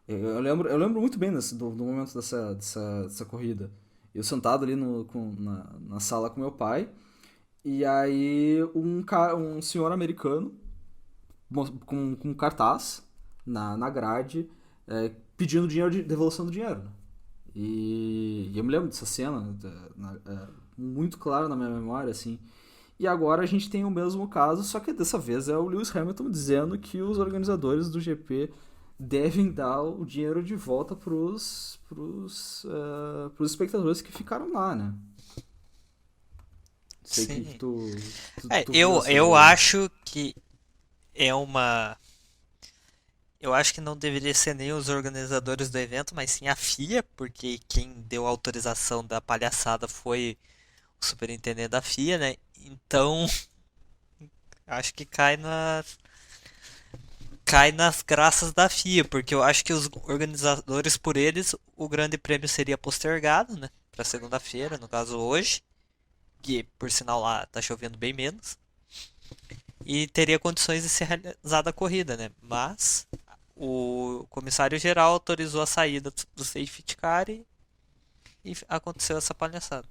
Eu lembro muito bem do momento dessa corrida. Eu sentado ali na sala com meu pai, e aí um senhor americano com um cartaz na grade pedindo dinheiro devolução do dinheiro. Né? E eu me lembro dessa cena, muito claro na minha memória, assim. E agora a gente tem o mesmo caso, só que dessa vez é o Lewis Hamilton dizendo que os organizadores do GP devem dar o dinheiro de volta pros espectadores que ficaram lá, né? Sei que Sim. tu viu Eu acho que é uma... Eu acho que não deveria ser nem os organizadores do evento, mas sim a FIA, porque quem deu a autorização da palhaçada foi o superintendente da FIA, né? Então, acho que cai nas graças da FIA, porque eu acho que os organizadores por eles, o Grande Prêmio seria postergado, né, para segunda-feira, no caso hoje, que por sinal lá tá chovendo bem menos, e teria condições de ser realizada a corrida, né? Mas o comissário geral autorizou a saída do safety car e aconteceu essa palhaçada.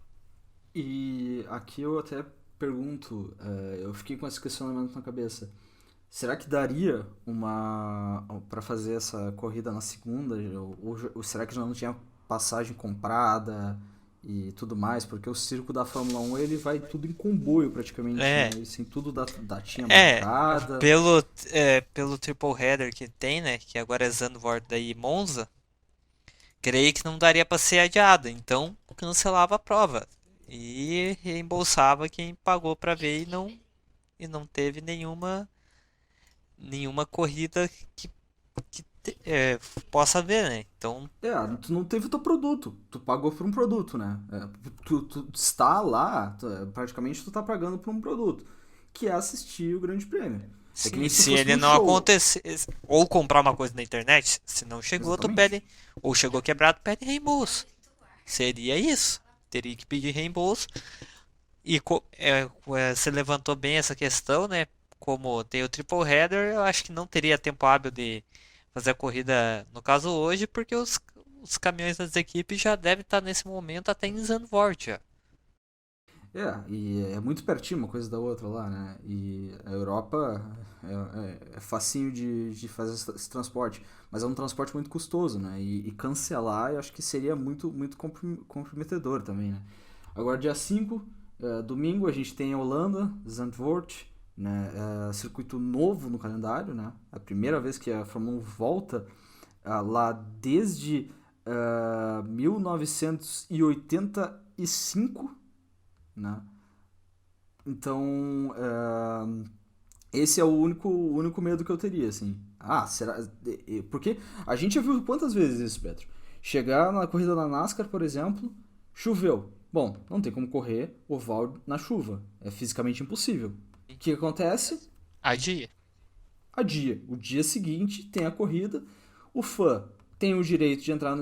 E aqui eu até pergunto, eu fiquei com esse questionamento na cabeça. Será que daria para fazer essa corrida na segunda? Ou será que já não tinha passagem comprada e tudo mais? Porque o circo da Fórmula 1 ele vai tudo em comboio praticamente, É, né? E sem tudo datinha é, marcada. pelo triple header que tem, né, que agora é Zandvoort daí e Monza, creio que não daria para ser adiado, então cancelava a prova e reembolsava quem pagou para ver e não teve nenhuma corrida que possa ver, né? Então, Tu não teve o teu produto, tu pagou por um produto, né? Tu está lá, praticamente tu tá pagando por um produto, que é assistir o Grande Prêmio. É que nem sim, se tu se fosse ele num não show. acontecer, ou comprar uma coisa na internet, se não chegou, tu Exatamente. pede, ou chegou quebrado, pede reembolso. Seria isso. Teria que pedir reembolso. E você levantou bem essa questão, né? Como tem o triple header, eu acho que não teria tempo hábil de fazer a corrida, no caso hoje, porque os caminhões das equipes já devem estar nesse momento até em Zandvoort já. E é muito pertinho uma coisa da outra lá, né? E a Europa é facinho de fazer esse transporte, mas é um transporte muito custoso, né? E cancelar eu acho que seria muito, muito comprometedor também, né? Agora, dia 5, domingo, a gente tem a Holanda, Zandvoort, né? Circuito novo no calendário, né? A primeira vez que a Fórmula 1 volta lá desde 1985, né? Então, esse é o único medo que eu teria, assim. Será? Porque a gente já viu quantas vezes isso, Pedro? Chegar na corrida da NASCAR, por exemplo, choveu. Bom, não tem como correr oval na chuva. É fisicamente impossível. O que acontece? Adia. Adia. O dia seguinte tem a corrida. O fã tem o direito de entrar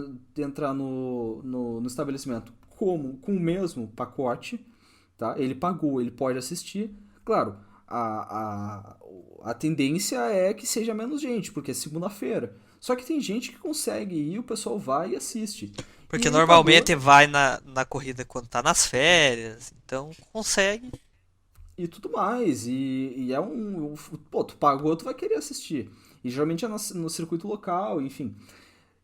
no estabelecimento com o mesmo pacote, tá? Ele pagou, ele pode assistir. Claro, a tendência é que seja menos gente, porque é segunda-feira. Só que tem gente que consegue ir, o pessoal vai e assiste. E Porque ele normalmente pagou vai na corrida quando tá nas férias, então consegue. e tudo mais. E é um. Pô, tu pagou, tu vai querer assistir. E geralmente é no circuito local, enfim.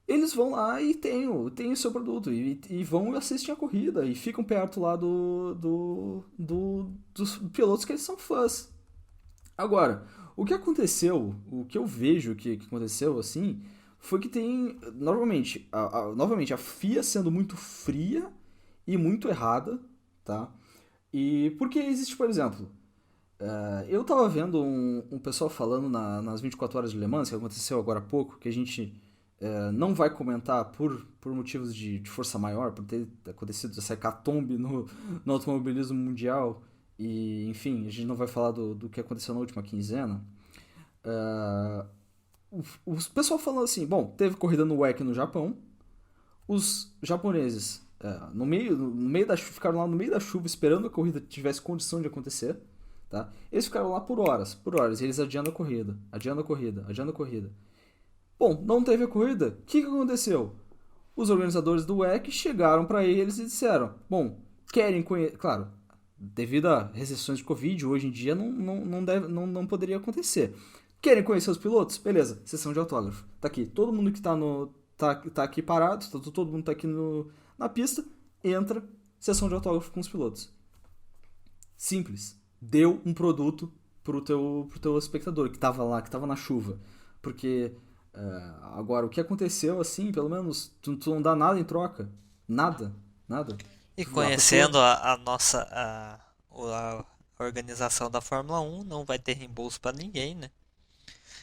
Eles vão lá e tem o seu produto. E vão e assistem a corrida. E ficam perto lá dos pilotos que eles são fãs. Agora, o que aconteceu, o que eu vejo que aconteceu, assim, foi que tem, novamente, a FIA sendo muito fria e muito errada, tá? E porque existe, por exemplo, eu tava vendo um pessoal falando nas 24 horas de Le Mans, que aconteceu agora há pouco, que a gente não vai comentar por motivos de força maior, por ter acontecido essa hecatombe no automobilismo mundial, e enfim, a gente não vai falar do que aconteceu na última quinzena. Ah, o pessoal falando assim, bom, teve corrida no WEC no Japão, os japoneses no meio da chuva, ficaram lá no meio da chuva esperando a corrida tivesse condição de acontecer, tá? Eles ficaram lá por horas, e eles adiando a corrida, adiando a corrida, adiando a corrida. Bom, não teve a corrida. O que aconteceu? Os organizadores do WEC chegaram para eles e disseram: bom, querem conhecer. Claro, devido a restrições de Covid, hoje em dia não poderia acontecer. Querem conhecer os pilotos? Beleza, sessão de autógrafo. Tá aqui, todo mundo que tá aqui parado, todo mundo tá aqui na pista, entra, sessão de autógrafo com os pilotos. Simples. Deu um produto pro teu espectador que tava lá, que tava na chuva. Porque agora, o que aconteceu, assim, pelo menos, tu não dá nada em troca. Nada. Nada. E A conhecendo pessoa. a nossa a organização da Fórmula 1, não vai ter reembolso para ninguém, né?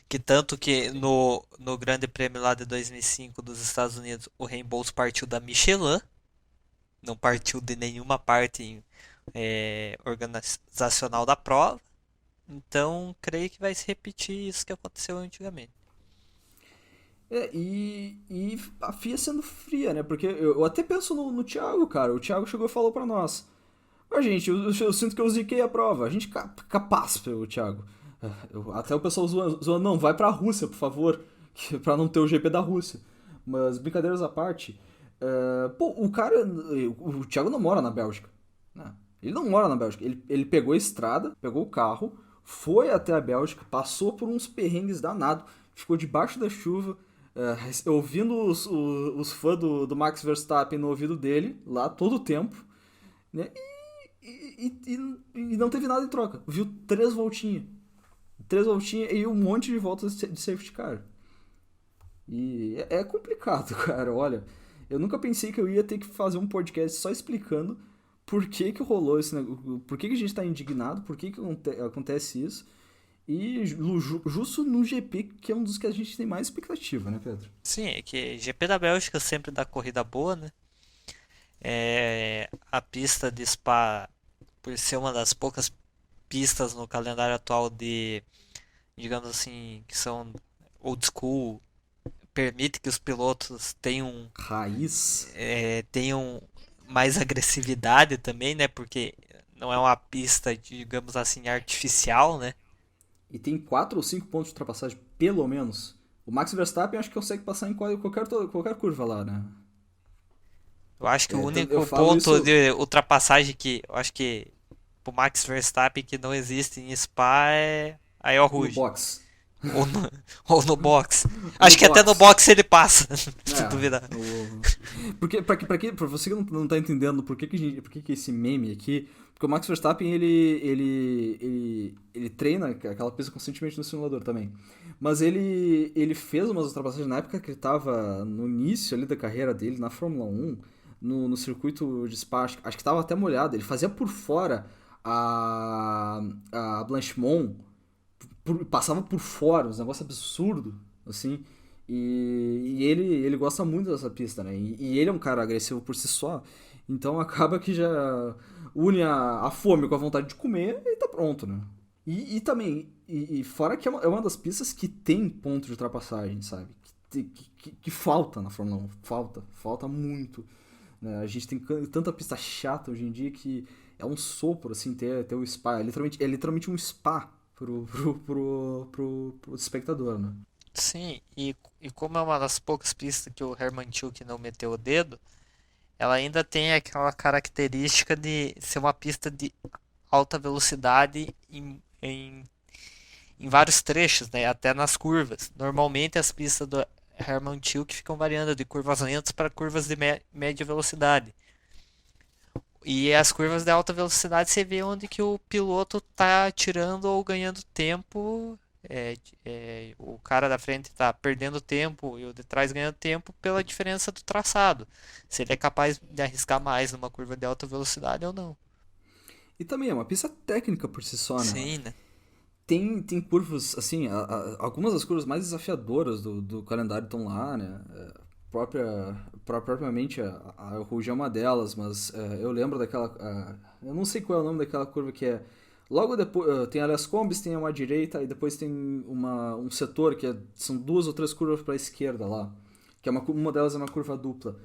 Que tanto que no Grande Prêmio lá de 2005 dos Estados Unidos, o reembolso partiu da Michelin, não partiu de nenhuma parte organizacional da prova. Então, creio que vai se repetir isso que aconteceu antigamente. E a FIA sendo fria, né? Porque eu até penso no Thiago, cara. O Thiago chegou e falou pra nós: mas, gente, eu sinto que eu ziquei a prova. A gente capaz pelo Thiago. Até o pessoal zoando, não, vai pra Rússia, por favor, pra não ter o GP da Rússia. Mas, brincadeiras à parte, pô, o Thiago não mora na Bélgica, né? Ele não mora na Bélgica. Ele pegou a estrada, pegou o carro, foi até a Bélgica, passou por uns perrengues danados, ficou debaixo da chuva, ouvindo os fãs do Max Verstappen no ouvido dele, lá todo o tempo, né? E não teve nada em troca. Viu 3 voltinhas. 3 voltinhas e um monte de voltas de safety car. E é complicado, cara. Olha, eu nunca pensei que eu ia ter que fazer um podcast só explicando por que que rolou esse negócio, por que que a gente tá indignado, por que que acontece isso. E justo no GP, que é um dos que a gente tem mais expectativa, né, Pedro? Sim, é que GP da Bélgica sempre dá corrida boa, né? A pista de Spa, por ser uma das poucas pistas no calendário atual digamos assim, que são old school, permite que os pilotos Raiz. tenham mais agressividade também, né? Porque não é uma pista, digamos assim, artificial, né? E tem 4 ou 5 pontos de ultrapassagem, pelo menos. O Max Verstappen acho que consegue passar em qualquer curva lá, né? Eu acho que o Eu único falo ponto isso. de ultrapassagem que eu acho que pro Max Verstappen que não existe em Spa é a El No Rouge. box. Ou no, ou no box. No Acho que até no box. box ele passa, se duvidar. É, porque, pra você que não tá entendendo por que esse meme aqui, porque o Max Verstappen, ele treina aquela pista constantemente no simulador também. Mas ele fez umas ultrapassagens na época que ele tava no início ali da carreira dele, na Fórmula 1, no circuito de Spa, acho que tava até molhado, ele fazia por fora a Blanchimont, passava por fora, uns negócios absurdos, assim. E ele gosta muito dessa pista, né? E ele é um cara agressivo por si só, então acaba que já une a fome com a vontade de comer e tá pronto, né? E também, fora que é uma das pistas que tem ponto de ultrapassagem, sabe? Que falta na Fórmula 1, falta muito. Né? A gente tem tanta pista chata hoje em dia que é um sopro, assim, ter o Spa. É literalmente um spa pro espectador, né? Sim, e como é uma das poucas pistas que o Herman Tilke não meteu o dedo, ela ainda tem aquela característica de ser uma pista de alta velocidade em vários trechos, né? Até nas curvas. Normalmente as pistas do Herman Tilke ficam variando de curvas lentas para curvas de média velocidade. E as curvas de alta velocidade você vê onde que o piloto tá tirando ou ganhando tempo. O cara da frente tá perdendo tempo e o de trás ganhando tempo pela diferença do traçado. Se ele é capaz de arriscar mais numa curva de alta velocidade ou não. E também é uma pista técnica por si só, né? Sim, né? Tem curvas, assim, algumas das curvas mais desafiadoras do calendário estão lá, né? Propriamente a Rouge é uma delas, mas eu lembro daquela. Eu não sei qual é o nome daquela curva que é. Logo depois, tem ali as combis, tem uma à direita, e depois tem um setor que são duas ou três curvas para a esquerda lá. Que é uma delas é uma curva dupla.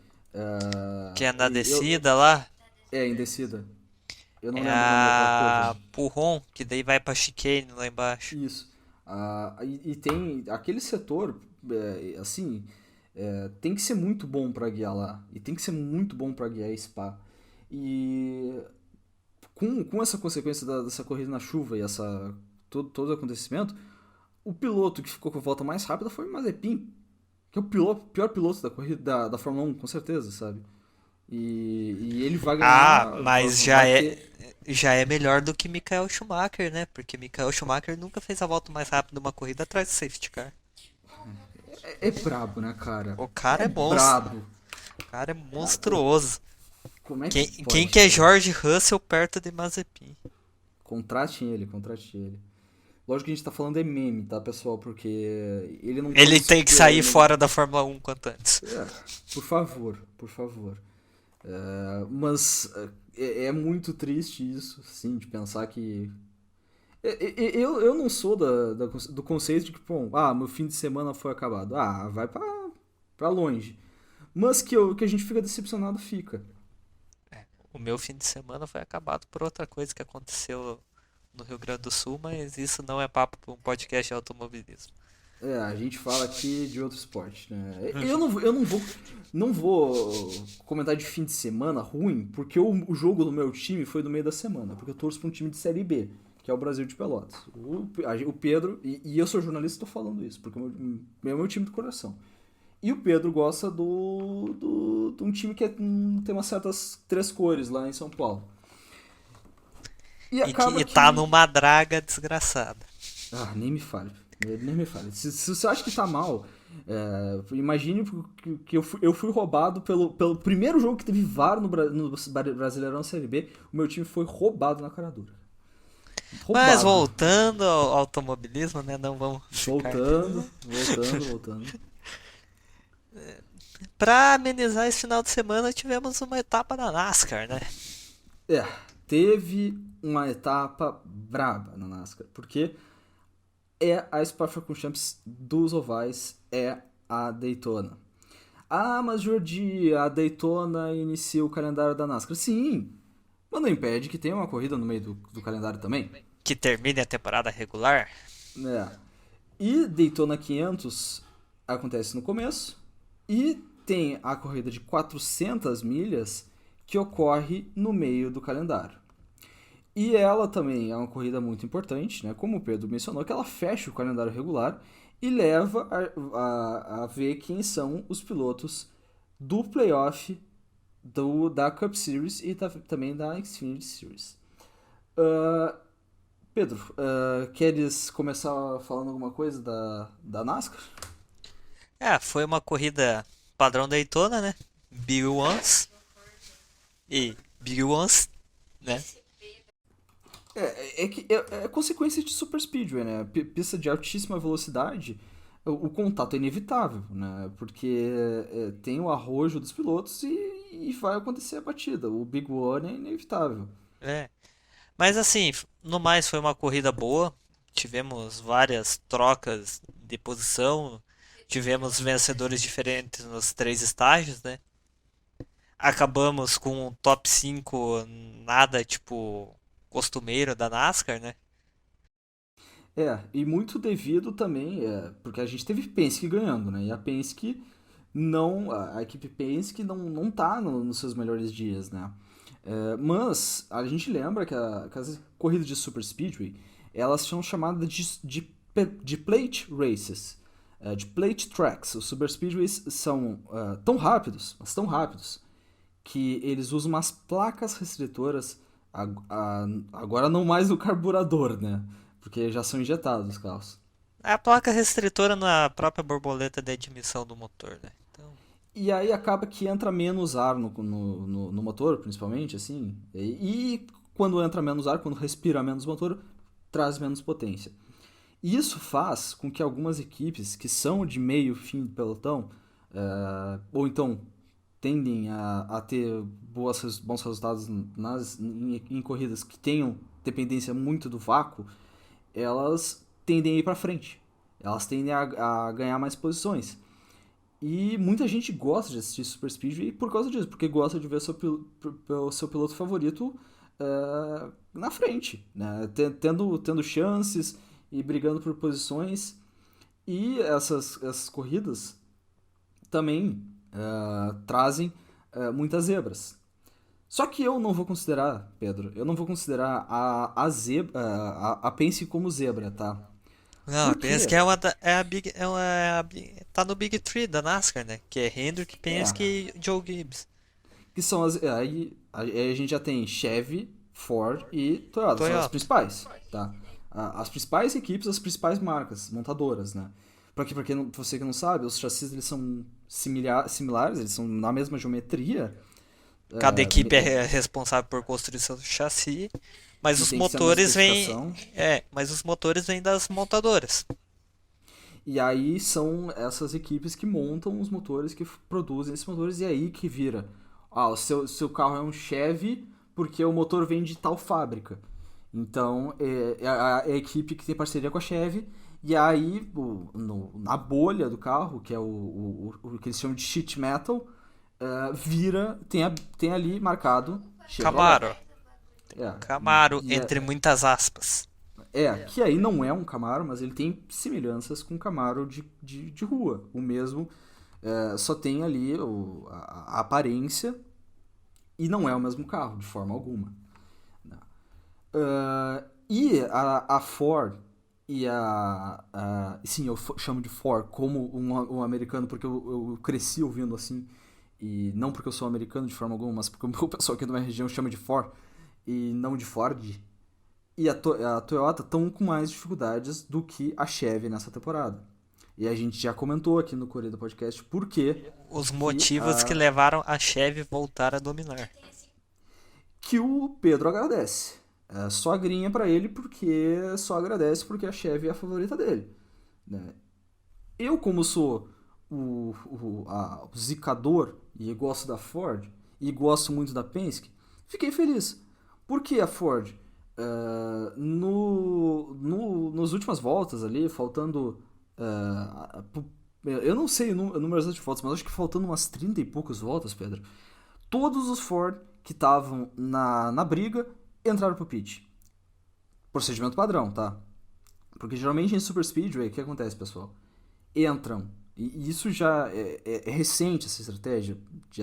Que é na E eu, descida lá. em descida. Eu não É lembro o nome daquela curva. a Purron, que daí vai pra chicane lá embaixo. Isso. E tem aquele setor, assim, tem que ser muito bom pra guiar lá. E tem que ser muito bom pra guiar Spa. E com essa consequência dessa corrida na chuva e todo o acontecimento, o piloto que ficou com a volta mais rápida foi o Mazepin, que é o pior piloto da corrida da Fórmula 1, com certeza, sabe? E ele vai Ah, ganhar, mas vai ter. já é melhor do que Michael Schumacher, né? Porque Michael Schumacher nunca fez a volta mais rápida de uma corrida atrás do safety car. É brabo, né, cara? O cara É é monstro. brabo. O cara é monstruoso. Como é que Quem pode, que é cara? George Russell perto de Mazepin? Contrate ele. Lógico que a gente tá falando de meme, tá, pessoal? Porque ele não tá Ele nos tem que sair superando. fora da Fórmula 1 quanto antes. É, por favor, por favor. Mas é muito triste isso, sim, de pensar que. Eu não sou do conceito de que, bom, meu fim de semana foi acabado. Vai pra longe. Mas que a gente fica decepcionado, fica. O meu fim de semana foi acabado por outra coisa que aconteceu no Rio Grande do Sul, mas isso não é papo para um podcast de automobilismo. A gente fala aqui de outro esporte, né? Eu não vou comentar de fim de semana ruim, porque o jogo do meu time foi no meio da semana, porque eu torço pra um time de Série B, que é o Brasil de Pelotas. O Pedro, e eu sou jornalista e tô falando isso, porque é o meu time do coração. E o Pedro gosta de um time que tem umas certas três cores lá em São Paulo. E E que acaba e tá que. numa draga desgraçada. Nem me fale. Nem me fale. Se você acha que tá mal, imagine que eu fui roubado pelo primeiro jogo que teve VAR no Brasileirão Série B. O meu time foi roubado na cara dura. Mas Roubado. voltando ao automobilismo, né? Não vamos ficar. Voltando. Pra amenizar esse final de semana, tivemos uma etapa da NASCAR, né? Teve uma etapa braba na NASCAR, porque a Spa-Francorchamps dos ovais, é a Daytona. Mas Jordi, a Daytona inicia o calendário da NASCAR. Sim, mas não impede que tenha uma corrida no meio do calendário também. Que termine a temporada regular. É. E Daytona 500 acontece no começo, e tem a corrida de 400 milhas que ocorre no meio do calendário. E ela também é uma corrida muito importante, né? Como o Pedro mencionou, que ela fecha o calendário regular e leva a ver quem são os pilotos do playoff da Cup Series e também da Xfinity Series. Ah, Pedro, queres começar falando alguma coisa da NASCAR? Foi uma corrida padrão Daytona, né? Big Ones e Big Ones, né? É consequência de Super Speedway, né? Pista de altíssima velocidade, o contato é inevitável, né? Porque tem o arrojo dos pilotos e vai acontecer a batida. O Big One é inevitável. É. Mas assim, no mais foi uma corrida boa. Tivemos várias trocas de posição. Tivemos vencedores diferentes nos três estágios, né? Acabamos com um top 5 nada tipo costumeiro da NASCAR, né? E muito devido também, porque a gente teve Penske ganhando, né? E a Penske não, a equipe Penske não tá nos seus melhores dias, né? Mas a gente lembra que as corridas de Super Speedway, elas são chamadas de plate races, de plate tracks. Os Super Speedways são tão rápidos, mas tão rápidos, que eles usam umas placas restritoras, agora não mais no carburador, né? Porque já são injetados os carros. A placa restritora na própria borboleta de admissão do motor, né? Então, E aí acaba que entra menos ar no motor, principalmente, assim. E quando entra menos ar, quando respira menos motor, traz menos potência. E isso faz com que algumas equipes que são de meio fim de pelotão, ou então tendem a ter bons resultados em corridas que tenham dependência muito do vácuo, elas tendem a ir para frente. Elas tendem a ganhar mais posições. E muita gente gosta de assistir Super Speedway por causa disso, porque gosta de ver o seu piloto favorito na frente, né? Tendo chances e brigando por posições. E essas corridas também trazem muitas zebras. Só que eu não vou considerar, Pedro, eu não vou considerar a Penske como zebra, tá? não, Por pensa quê? que é uma da, é a Big, tá no Big Three da NASCAR, né? Que é Hendrick, É, Penske e Joe Gibbs. que são aí a gente já tem Chevy, Ford e Toyota, são as Toyota. principais, tá? As principais equipes, as principais marcas, montadoras, né? Pra você que não sabe, os chassis eles são similares, eles são na mesma geometria, Cada é, equipe é responsável por construir seu chassi, mas e os tem que ser a mesma motores vêm, especificação. mas os motores vêm das montadoras. E aí são essas equipes que montam os motores, que produzem esses motores, e aí que vira. O seu carro é um Chevy porque o motor vem de tal fábrica. Então é a equipe que tem parceria com a Chevy, e aí na bolha do carro, que é o que eles chamam de sheet metal, tem ali marcado Chevrolet. Camaro. É, Camaro, e entre muitas aspas. que aí não é um Camaro, mas ele tem semelhanças com um Camaro de rua. O mesmo, só tem ali a aparência e não é o mesmo carro, de forma alguma. Né? E a Ford e sim, eu chamo de Ford como um americano porque eu cresci ouvindo assim, e não porque eu sou americano de forma alguma, mas porque o pessoal aqui da minha região chama de Ford e não de Ford. E a Toyota estão com mais dificuldades do que a Chevy nessa temporada. E a gente já comentou aqui no Correio do Podcast por Os que, motivos que levaram a Chevy voltar a dominar. que o Pedro agradece. Só agrinha pra ele porque só agradece porque a Chevy é a favorita dele. Né? Eu, como sou o zicador e gosto da Ford e gosto muito da Penske, fiquei feliz. Porque a Ford, nos últimas voltas ali, faltando. Eu não sei o número exato de voltas, mas acho que faltando umas 30 e poucas voltas, Pedro. Todos os Ford que estavam na briga entraram pro pit. Procedimento padrão, tá? Porque geralmente em Super Speedway, o que acontece, pessoal? Entram. E isso já é recente, essa estratégia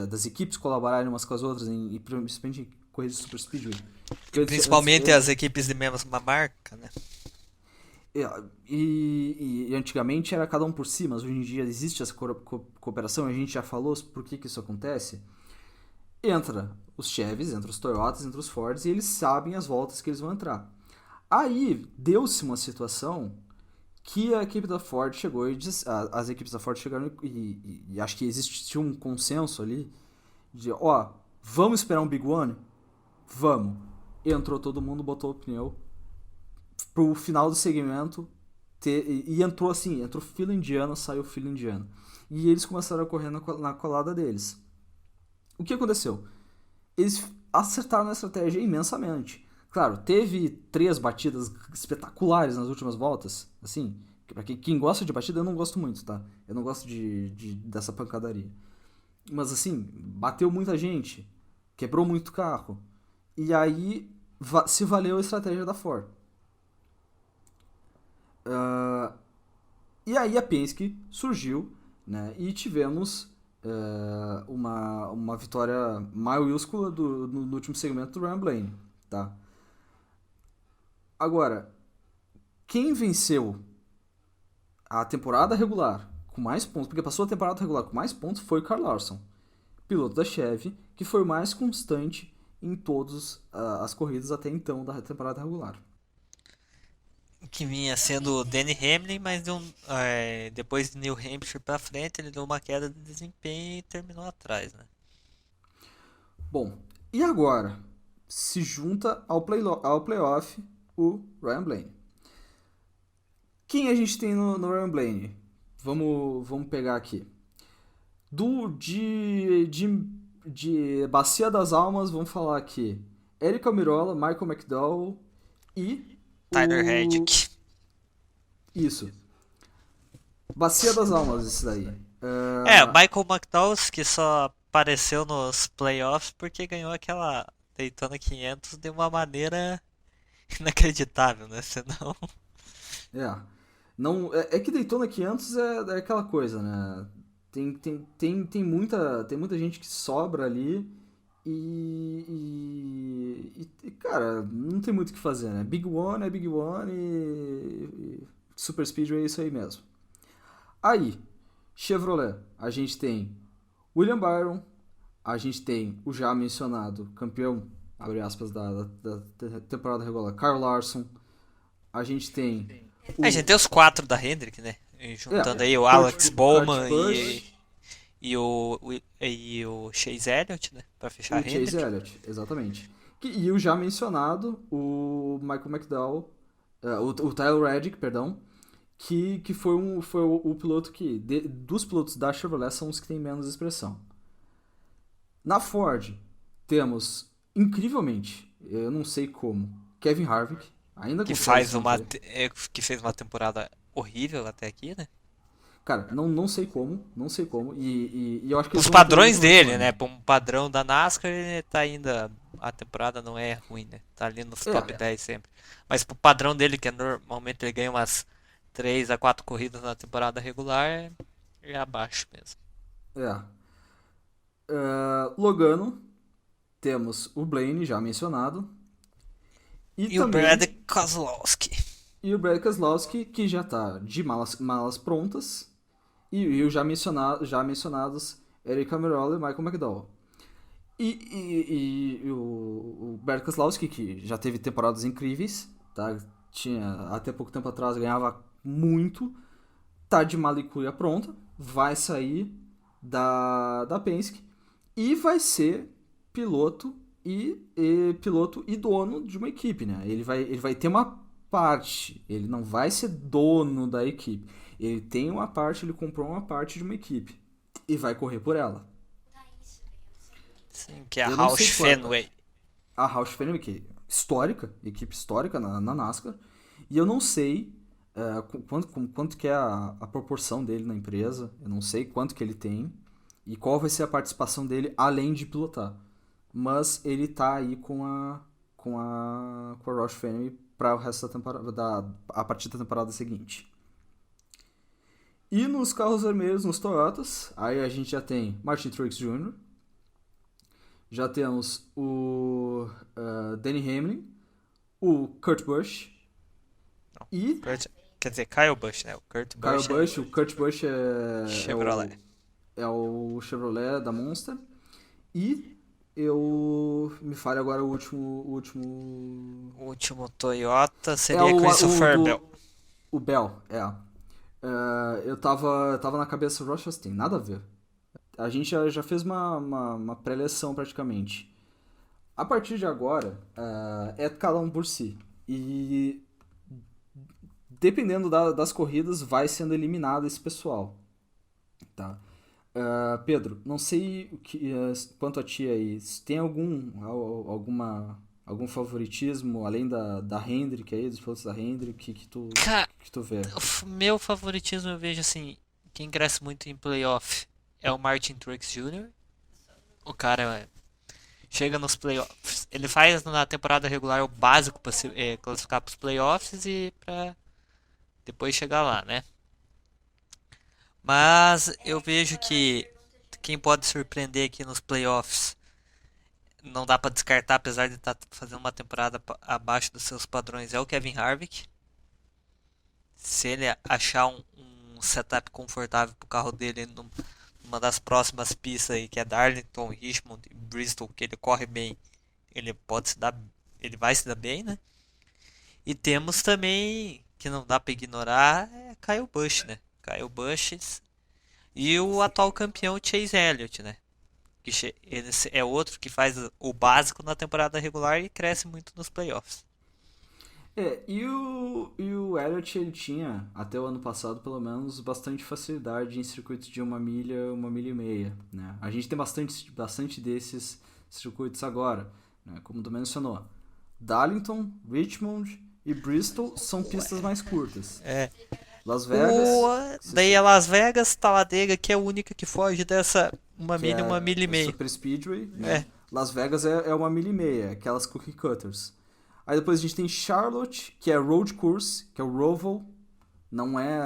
das equipes colaborarem umas com as outras, principalmente corrida de Super Speedway. E Porque principalmente as equipes de mesma marca, né? e antigamente era cada um por si, mas hoje em dia existe essa cooperação, a gente já falou por que isso acontece. Entra os Chevys, entra os Toyotas, entra os Fords, e eles sabem as voltas que eles vão entrar. Aí deu-se uma situação que a equipe da Ford chegou e as equipes da Ford chegaram e acho que existiu um consenso ali de, vamos esperar um Big One? Vamos. Entrou todo mundo, botou o pneu pro final do segmento e entrou assim, entrou fila indiana, saiu fila indiana. E eles começaram a correr na colada deles. O que aconteceu? Eles acertaram na estratégia imensamente. Claro, teve 3 batidas espetaculares nas últimas voltas, assim, pra quem gosta de batida, eu não gosto muito, tá? Eu não gosto dessa pancadaria. Mas assim, bateu muita gente, quebrou muito carro, e aí se valeu a estratégia da Ford. E aí a Penske surgiu, né, e tivemos uma vitória maiúscula no último segmento do Ryan Blaney, tá? Agora, quem venceu a temporada regular com mais pontos, porque passou a temporada regular com mais pontos, foi o Kyle Larson, piloto da Chevy, que foi o mais constante em todas as corridas até então da temporada regular. Que vinha sendo o Danny Hamlin, mas depois de New Hampshire pra frente ele deu uma queda de desempenho e terminou atrás, né? Bom, e agora se junta ao playoff o Ryan Blaney. Quem a gente tem no Ryan Blaney? Vamos pegar aqui. De Bacia das Almas, vamos falar aqui. Eric Almirola, Michael McDowell e Tyler Reddick. Isso. Bacia das Almas, esse daí. Michael McDowell, que só apareceu nos playoffs porque ganhou aquela Daytona 500 de uma maneira inacreditável, né? Senão... Não, é que Daytona 500 é aquela coisa, né? Tem muita gente que sobra ali cara, não tem muito o que fazer, né? Big One é Big One e Super Speedway é isso aí mesmo. Aí, Chevrolet, a gente tem William Byron, a gente tem o já mencionado campeão, abre aspas, da temporada regular, Kyle Larson, a gente tem a gente tem os 4 da Hendrick, né? Juntando aí o Alex Bowman e o Chase Elliott, né? Pra fechar a Hendrick. Chase Elliott, exatamente. E o já mencionado, o Michael McDowell, o Tyler Reddick, perdão, que foi o piloto que, dos pilotos da Chevrolet, são os que têm menos expressão. Na Ford, temos, incrivelmente, eu não sei como, Kevin Harvick, ainda que fez uma temporada horrível até aqui, né? Cara, não sei como, e eu acho que os padrões dele, né? Para um padrão da NASCAR, ele tá ainda, a temporada não é ruim, né? Tá ali nos top 10 sempre. Mas pro padrão dele, que normalmente ele ganha umas 3 a 4 corridas na temporada regular, é abaixo mesmo. Logano, temos o Blaney, já mencionado. E também, o Brad Keselowski. E o Brad Keselowski, que já tá de malas prontas. E os já mencionados Eric Almirola e Michael McDowell. E o Brad Keselowski, que já teve temporadas incríveis, tá? Até pouco tempo atrás ganhava muito, tá de mala e cuia pronta, vai sair da Penske e vai ser piloto e dono de uma equipe, né? Ele vai ter uma parte, ele não vai ser dono da equipe. Ele tem uma parte, ele comprou uma parte de uma equipe e vai correr por ela. Sim, que é a Roush Fenway. A Roush Fenway, que é histórica, equipe histórica na NASCAR. E eu não sei quanto que é a proporção dele na empresa, eu não sei quanto que ele tem e qual vai ser a participação dele além de pilotar. Mas ele tá aí com a Roush Fenway para o resto da temporada, a partir da temporada seguinte. E nos carros vermelhos, nos Toyotas, aí a gente já tem Martin Truex Jr., Já temos o Danny Hamlin, o Kurt Busch e Kurt, quer dizer, Kyle Busch, né? O Kurt Kyle Busch é Busch. O Kurt Busch Chevrolet. é o Chevrolet da Monster. E eu... Me falha agora o último... O último Toyota É seria Christopher Bell. o Bell, é. Eu tava na cabeça o Ross Chastain, nada a ver. A gente já fez uma pré-eleção praticamente. A partir de agora, é cada um por si. E dependendo das corridas, vai sendo eliminado esse pessoal. Tá? Pedro, não sei quanto a ti aí, se tem algum favoritismo além da Hendrick aí, dos pilotos da Hendrick, Cara, que tu vê? meu favoritismo eu vejo assim, quem cresce muito em playoff é o Martin Truex Jr. O cara chega nos playoffs, ele faz na temporada regular o básico para se classificar para os playoffs e para depois chegar lá, né? Mas eu vejo que quem pode surpreender aqui nos playoffs não dá para descartar, apesar de estar fazendo uma temporada abaixo dos seus padrões, é o Kevin Harvick. Se ele achar um setup confortável para o carro dele numa das próximas pistas aí, que é Darlington, Richmond e Bristol, que ele corre bem, ele pode se dar, ele vai se dar bem, né? E temos também, que não dá para ignorar, é Kyle Busch, né? Kyle Busch e o atual campeão Chase Elliott, né? Ele é outro que faz o básico na temporada regular e cresce muito nos playoffs. E o Elliott, ele tinha, até o ano passado pelo menos, bastante facilidade em circuitos de 1 milha e meia, né? A gente tem bastante desses circuitos agora, né? Como tu mencionou. Darlington, Richmond e Bristol são pistas mais curtas. É. Las Vegas, Daí a Las Vegas, Talladega, que é a única que foge dessa uma que milha, é uma milha e meia. Super Speedway, né? É. Las Vegas é 1 milha e meia, aquelas cookie cutters. Aí depois a gente tem Charlotte, que é Road Course, que é o Roval. Não é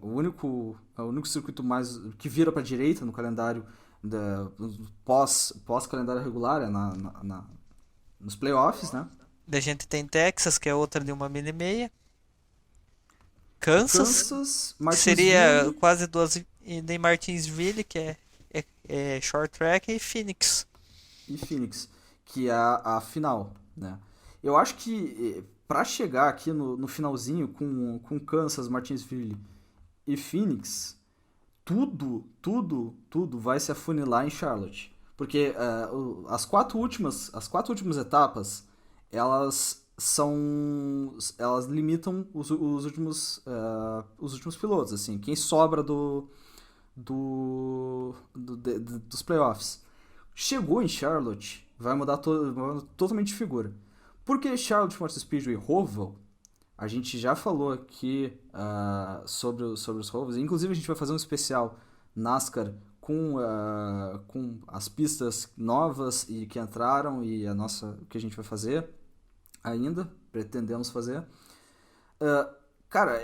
o único circuito mais que vira para direita no calendário pós calendário regular, nos playoffs, né? Da gente tem Texas, que é outra de uma milha e meia. Kansas, que seria Martinsville quase duas. E nem Martinsville, que é short track, e Phoenix. e Phoenix, que é a final, né? Eu acho que para chegar aqui no finalzinho com Kansas, Martinsville e Phoenix, tudo vai se afunilar em Charlotte. Porque as quatro últimas etapas, elas limitam os últimos pilotos, assim, quem sobra dos playoffs. Chegou em Charlotte, vai mudar totalmente de figura. Porque Charlotte Motor Speedway Roval, a gente já falou aqui sobre os Rovals. Inclusive a gente vai fazer um especial NASCAR com as pistas novas e que entraram e o que a gente vai fazer ainda, pretendemos fazer. Cara,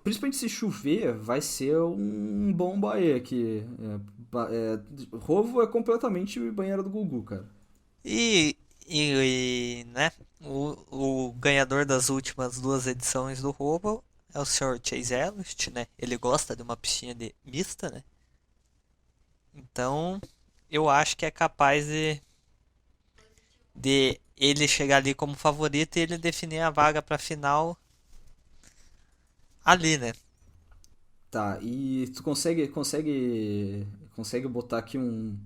principalmente se chover, vai ser um bom banho aqui. Roval é completamente banheira do Gugu, cara. Né? O ganhador das últimas duas edições do Roval é o Sr. Chase Elliott, né? Ele gosta de uma piscina mista, né? Então, eu acho que é capaz de ele chegar ali como favorito e ele definir a vaga para final ali, né? Tá, e tu consegue botar aqui um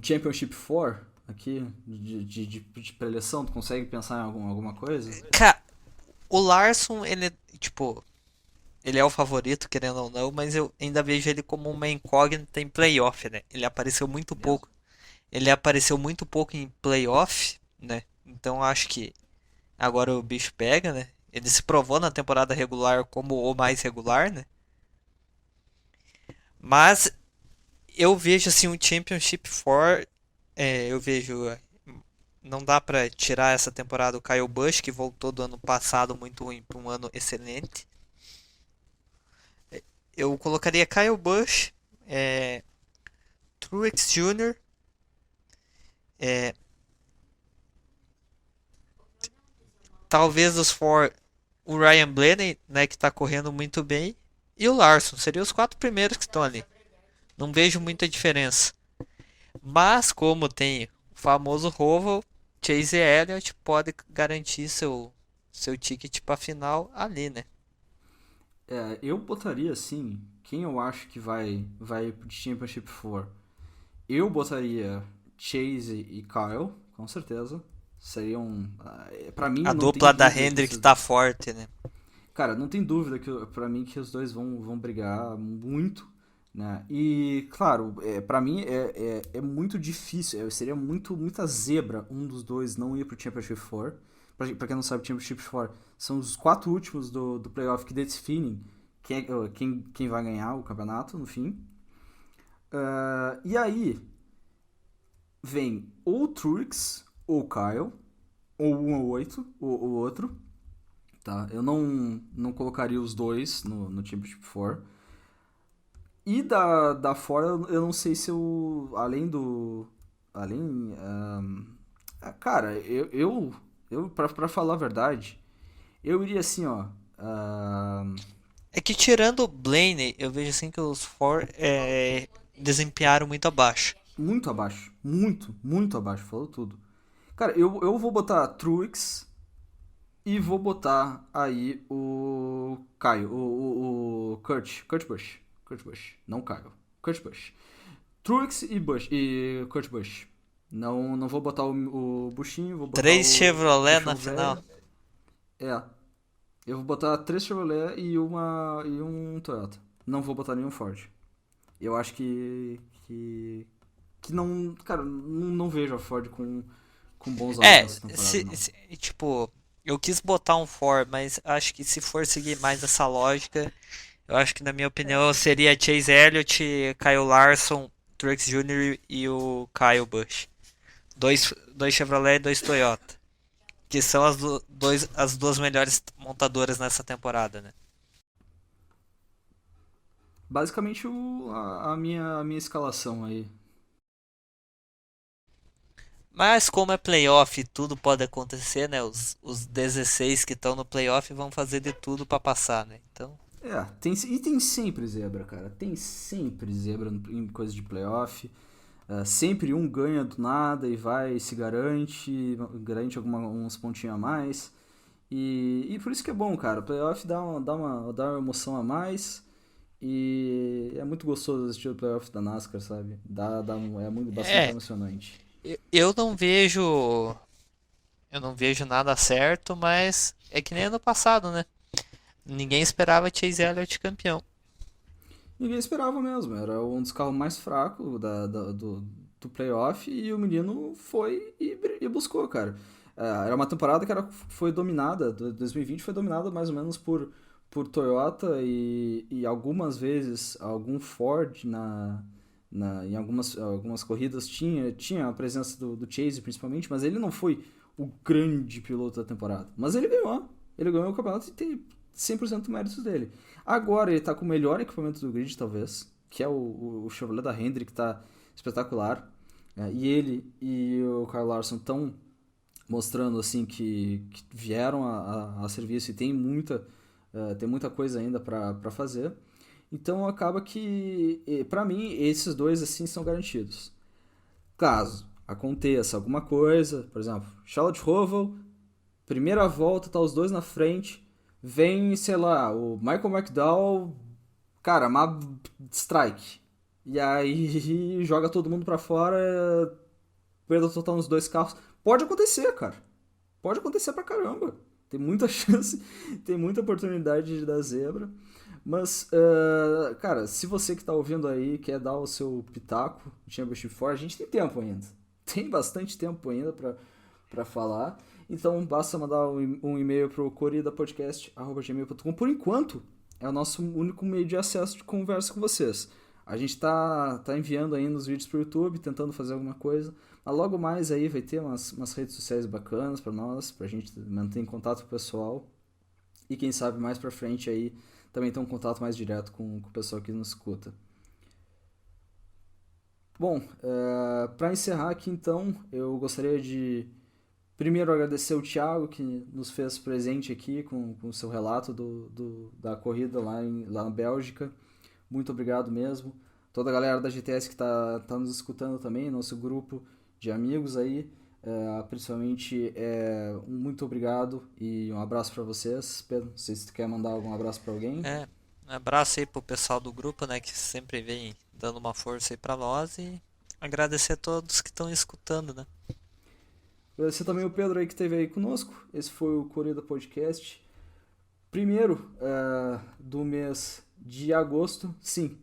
Championship 4 aqui de preleção? Tu consegue pensar em alguma coisa? Cara, o Larson, ele, tipo, ele é o favorito, querendo ou não, mas eu ainda vejo ele como uma incógnita em playoff, né? Ele apareceu muito pouco. Ele apareceu muito pouco em playoff, né? Então acho que agora o bicho pega, né? Ele se provou na temporada regular como o mais regular, né? Mas eu vejo assim um Championship 4, eu vejo não dá pra tirar essa temporada o Kyle Busch, que voltou do ano passado muito ruim para um ano excelente. Eu colocaria Kyle Busch, Truex Jr., É, talvez dos four, o Ryan Blaney, né, que tá correndo muito bem, e o Larson. Seriam os quatro primeiros que estão ali. Não vejo muita diferença. Mas como tem o famoso Roval, Chase Elliott pode garantir seu ticket para final ali, né? Eu botaria assim, quem eu acho que vai pro Championship 4. Eu botaria Chase e Kyle, com certeza. Seriam, pra mim A não tem dupla da dúvida que Hendrick esses, tá forte, né? cara, não tem dúvida que para mim que os dois vão brigar muito, né? E claro, para mim é muito difícil, seria muita zebra um dos dois não ir pro Championship 4. Pra quem não sabe, Championship 4 são os quatro últimos do playoff que definem quem vai ganhar o campeonato no fim. E aí vem ou o Truex ou o Kyle, ou um ou oito, ou o outro. Tá? Eu não colocaria os dois no Championship 4. E da fora, eu não sei se eu. Além do. Além. Cara, pra falar a verdade, eu iria assim, ó. É que tirando o Blaney, eu vejo assim que os four desempenharam muito abaixo. Muito abaixo. Muito abaixo. Falou tudo. Cara, eu vou botar Truex e vou botar aí o Caio, o Kurt Busch. Kurt Busch, não Caio. Kurt Busch. Truex e Kurt Busch. Não vou botar o Buchinho, vou botar Três o Chevrolet na chão final. velho. É, eu vou botar três Chevrolet e um Toyota. Não vou botar nenhum Ford. Eu acho que não, cara, não vejo a Ford com bons olhos É, nessa temporada, não. tipo, eu quis botar um for, mas acho que se for seguir mais essa lógica, eu acho que na minha opinião seria Chase Elliott, Kyle Larson, Truex Jr. e o Kyle Busch. Dois Chevrolet e dois Toyota. Que são as duas melhores montadoras nessa temporada, né? Basicamente a minha escalação aí. Mas como é playoff, tudo pode acontecer, né? Os 16 que estão no playoff vão fazer de tudo pra passar, né? Então, Tem sempre zebra, cara. Tem sempre zebra em coisa de playoff. Sempre um ganha do nada e vai e se garante uns pontinhos a mais. E por isso que é bom, cara. O playoff dá uma emoção a mais. E é muito gostoso assistir o playoff da NASCAR, sabe? É muito, bastante é, emocionante. eu não vejo nada certo, mas é que nem ano passado, né? Ninguém esperava Chase Elliott campeão. Ninguém esperava mesmo. Era um dos carros mais fracos do playoff e o menino foi e buscou, cara. Era uma temporada que foi dominada, 2020 foi dominada mais ou menos por Toyota e algumas vezes algum Ford em algumas corridas tinha a presença do Chase principalmente, mas ele não foi o grande piloto da temporada. Mas ele ganhou. Ele ganhou o campeonato e tem 100% do mérito dele. Agora ele tá com o melhor equipamento do grid, talvez, que é o Chevrolet da Hendrick, que tá espetacular. E ele e o Kyle Larson estão mostrando assim que vieram a serviço e tem muita coisa ainda para fazer. Então acaba que, para mim, esses dois assim são garantidos. Caso aconteça alguma coisa, por exemplo, Charlotte Roval, primeira volta, tá os dois na frente, vem, sei lá, o Michael McDowell, cara, uma strike. E aí joga todo mundo pra fora, perda total nos dois carros. Pode acontecer, cara. Pode acontecer pra caramba. Tem muita chance, tem muita oportunidade de dar zebra. Mas, cara, se você que tá ouvindo aí quer dar o seu pitaco de Championship 4, a gente tem tempo ainda. Tem bastante tempo ainda pra falar. Então basta mandar um e-mail pro coridapodcast@gmail.com. Por enquanto, é o nosso único meio de acesso de conversa com vocês. A gente tá enviando aí nos vídeos pro YouTube, tentando fazer alguma coisa. Mas logo mais aí vai ter umas redes sociais bacanas pra nós, pra gente manter em contato com o pessoal. E quem sabe mais pra frente aí também ter um contato mais direto com o pessoal que nos escuta. Bom, para encerrar aqui então, eu gostaria de primeiro agradecer o Thiago, que nos fez presente aqui com o seu relato da corrida lá na Bélgica. Muito obrigado mesmo. Toda a galera da GTS que tá nos escutando também, nosso grupo de amigos aí, principalmente um muito obrigado e um abraço para vocês. Pedro, não sei se tu quer mandar algum abraço para alguém. Um abraço aí pro pessoal do grupo, né, que sempre vem dando uma força aí pra nós e agradecer a todos que estão escutando, né? Agradecer também o Pedro aí que esteve aí conosco. Esse foi o Corrida Podcast. Primeiro do mês de agosto. Sim,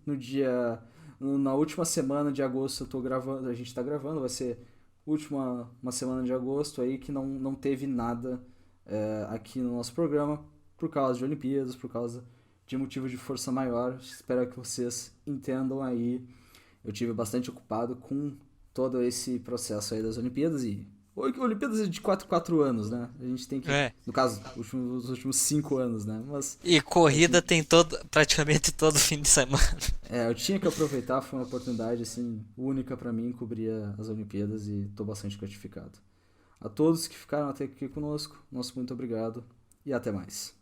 na última semana de agosto eu tô gravando, a gente tá gravando, vai ser uma semana de agosto aí que não teve nada aqui no nosso programa por causa de Olimpíadas, por causa de motivo de força maior. Espero que vocês entendam aí. Eu tive bastante ocupado com todo esse processo aí das Olimpíadas e Olimpíadas é de 4 anos, né? A gente tem que, no caso, os últimos 5 anos, né? E corrida tem praticamente todo fim de semana. Eu tinha que aproveitar, foi uma oportunidade assim única para mim cobrir as Olimpíadas e estou bastante gratificado. A todos que ficaram até aqui conosco, nosso muito obrigado e até mais.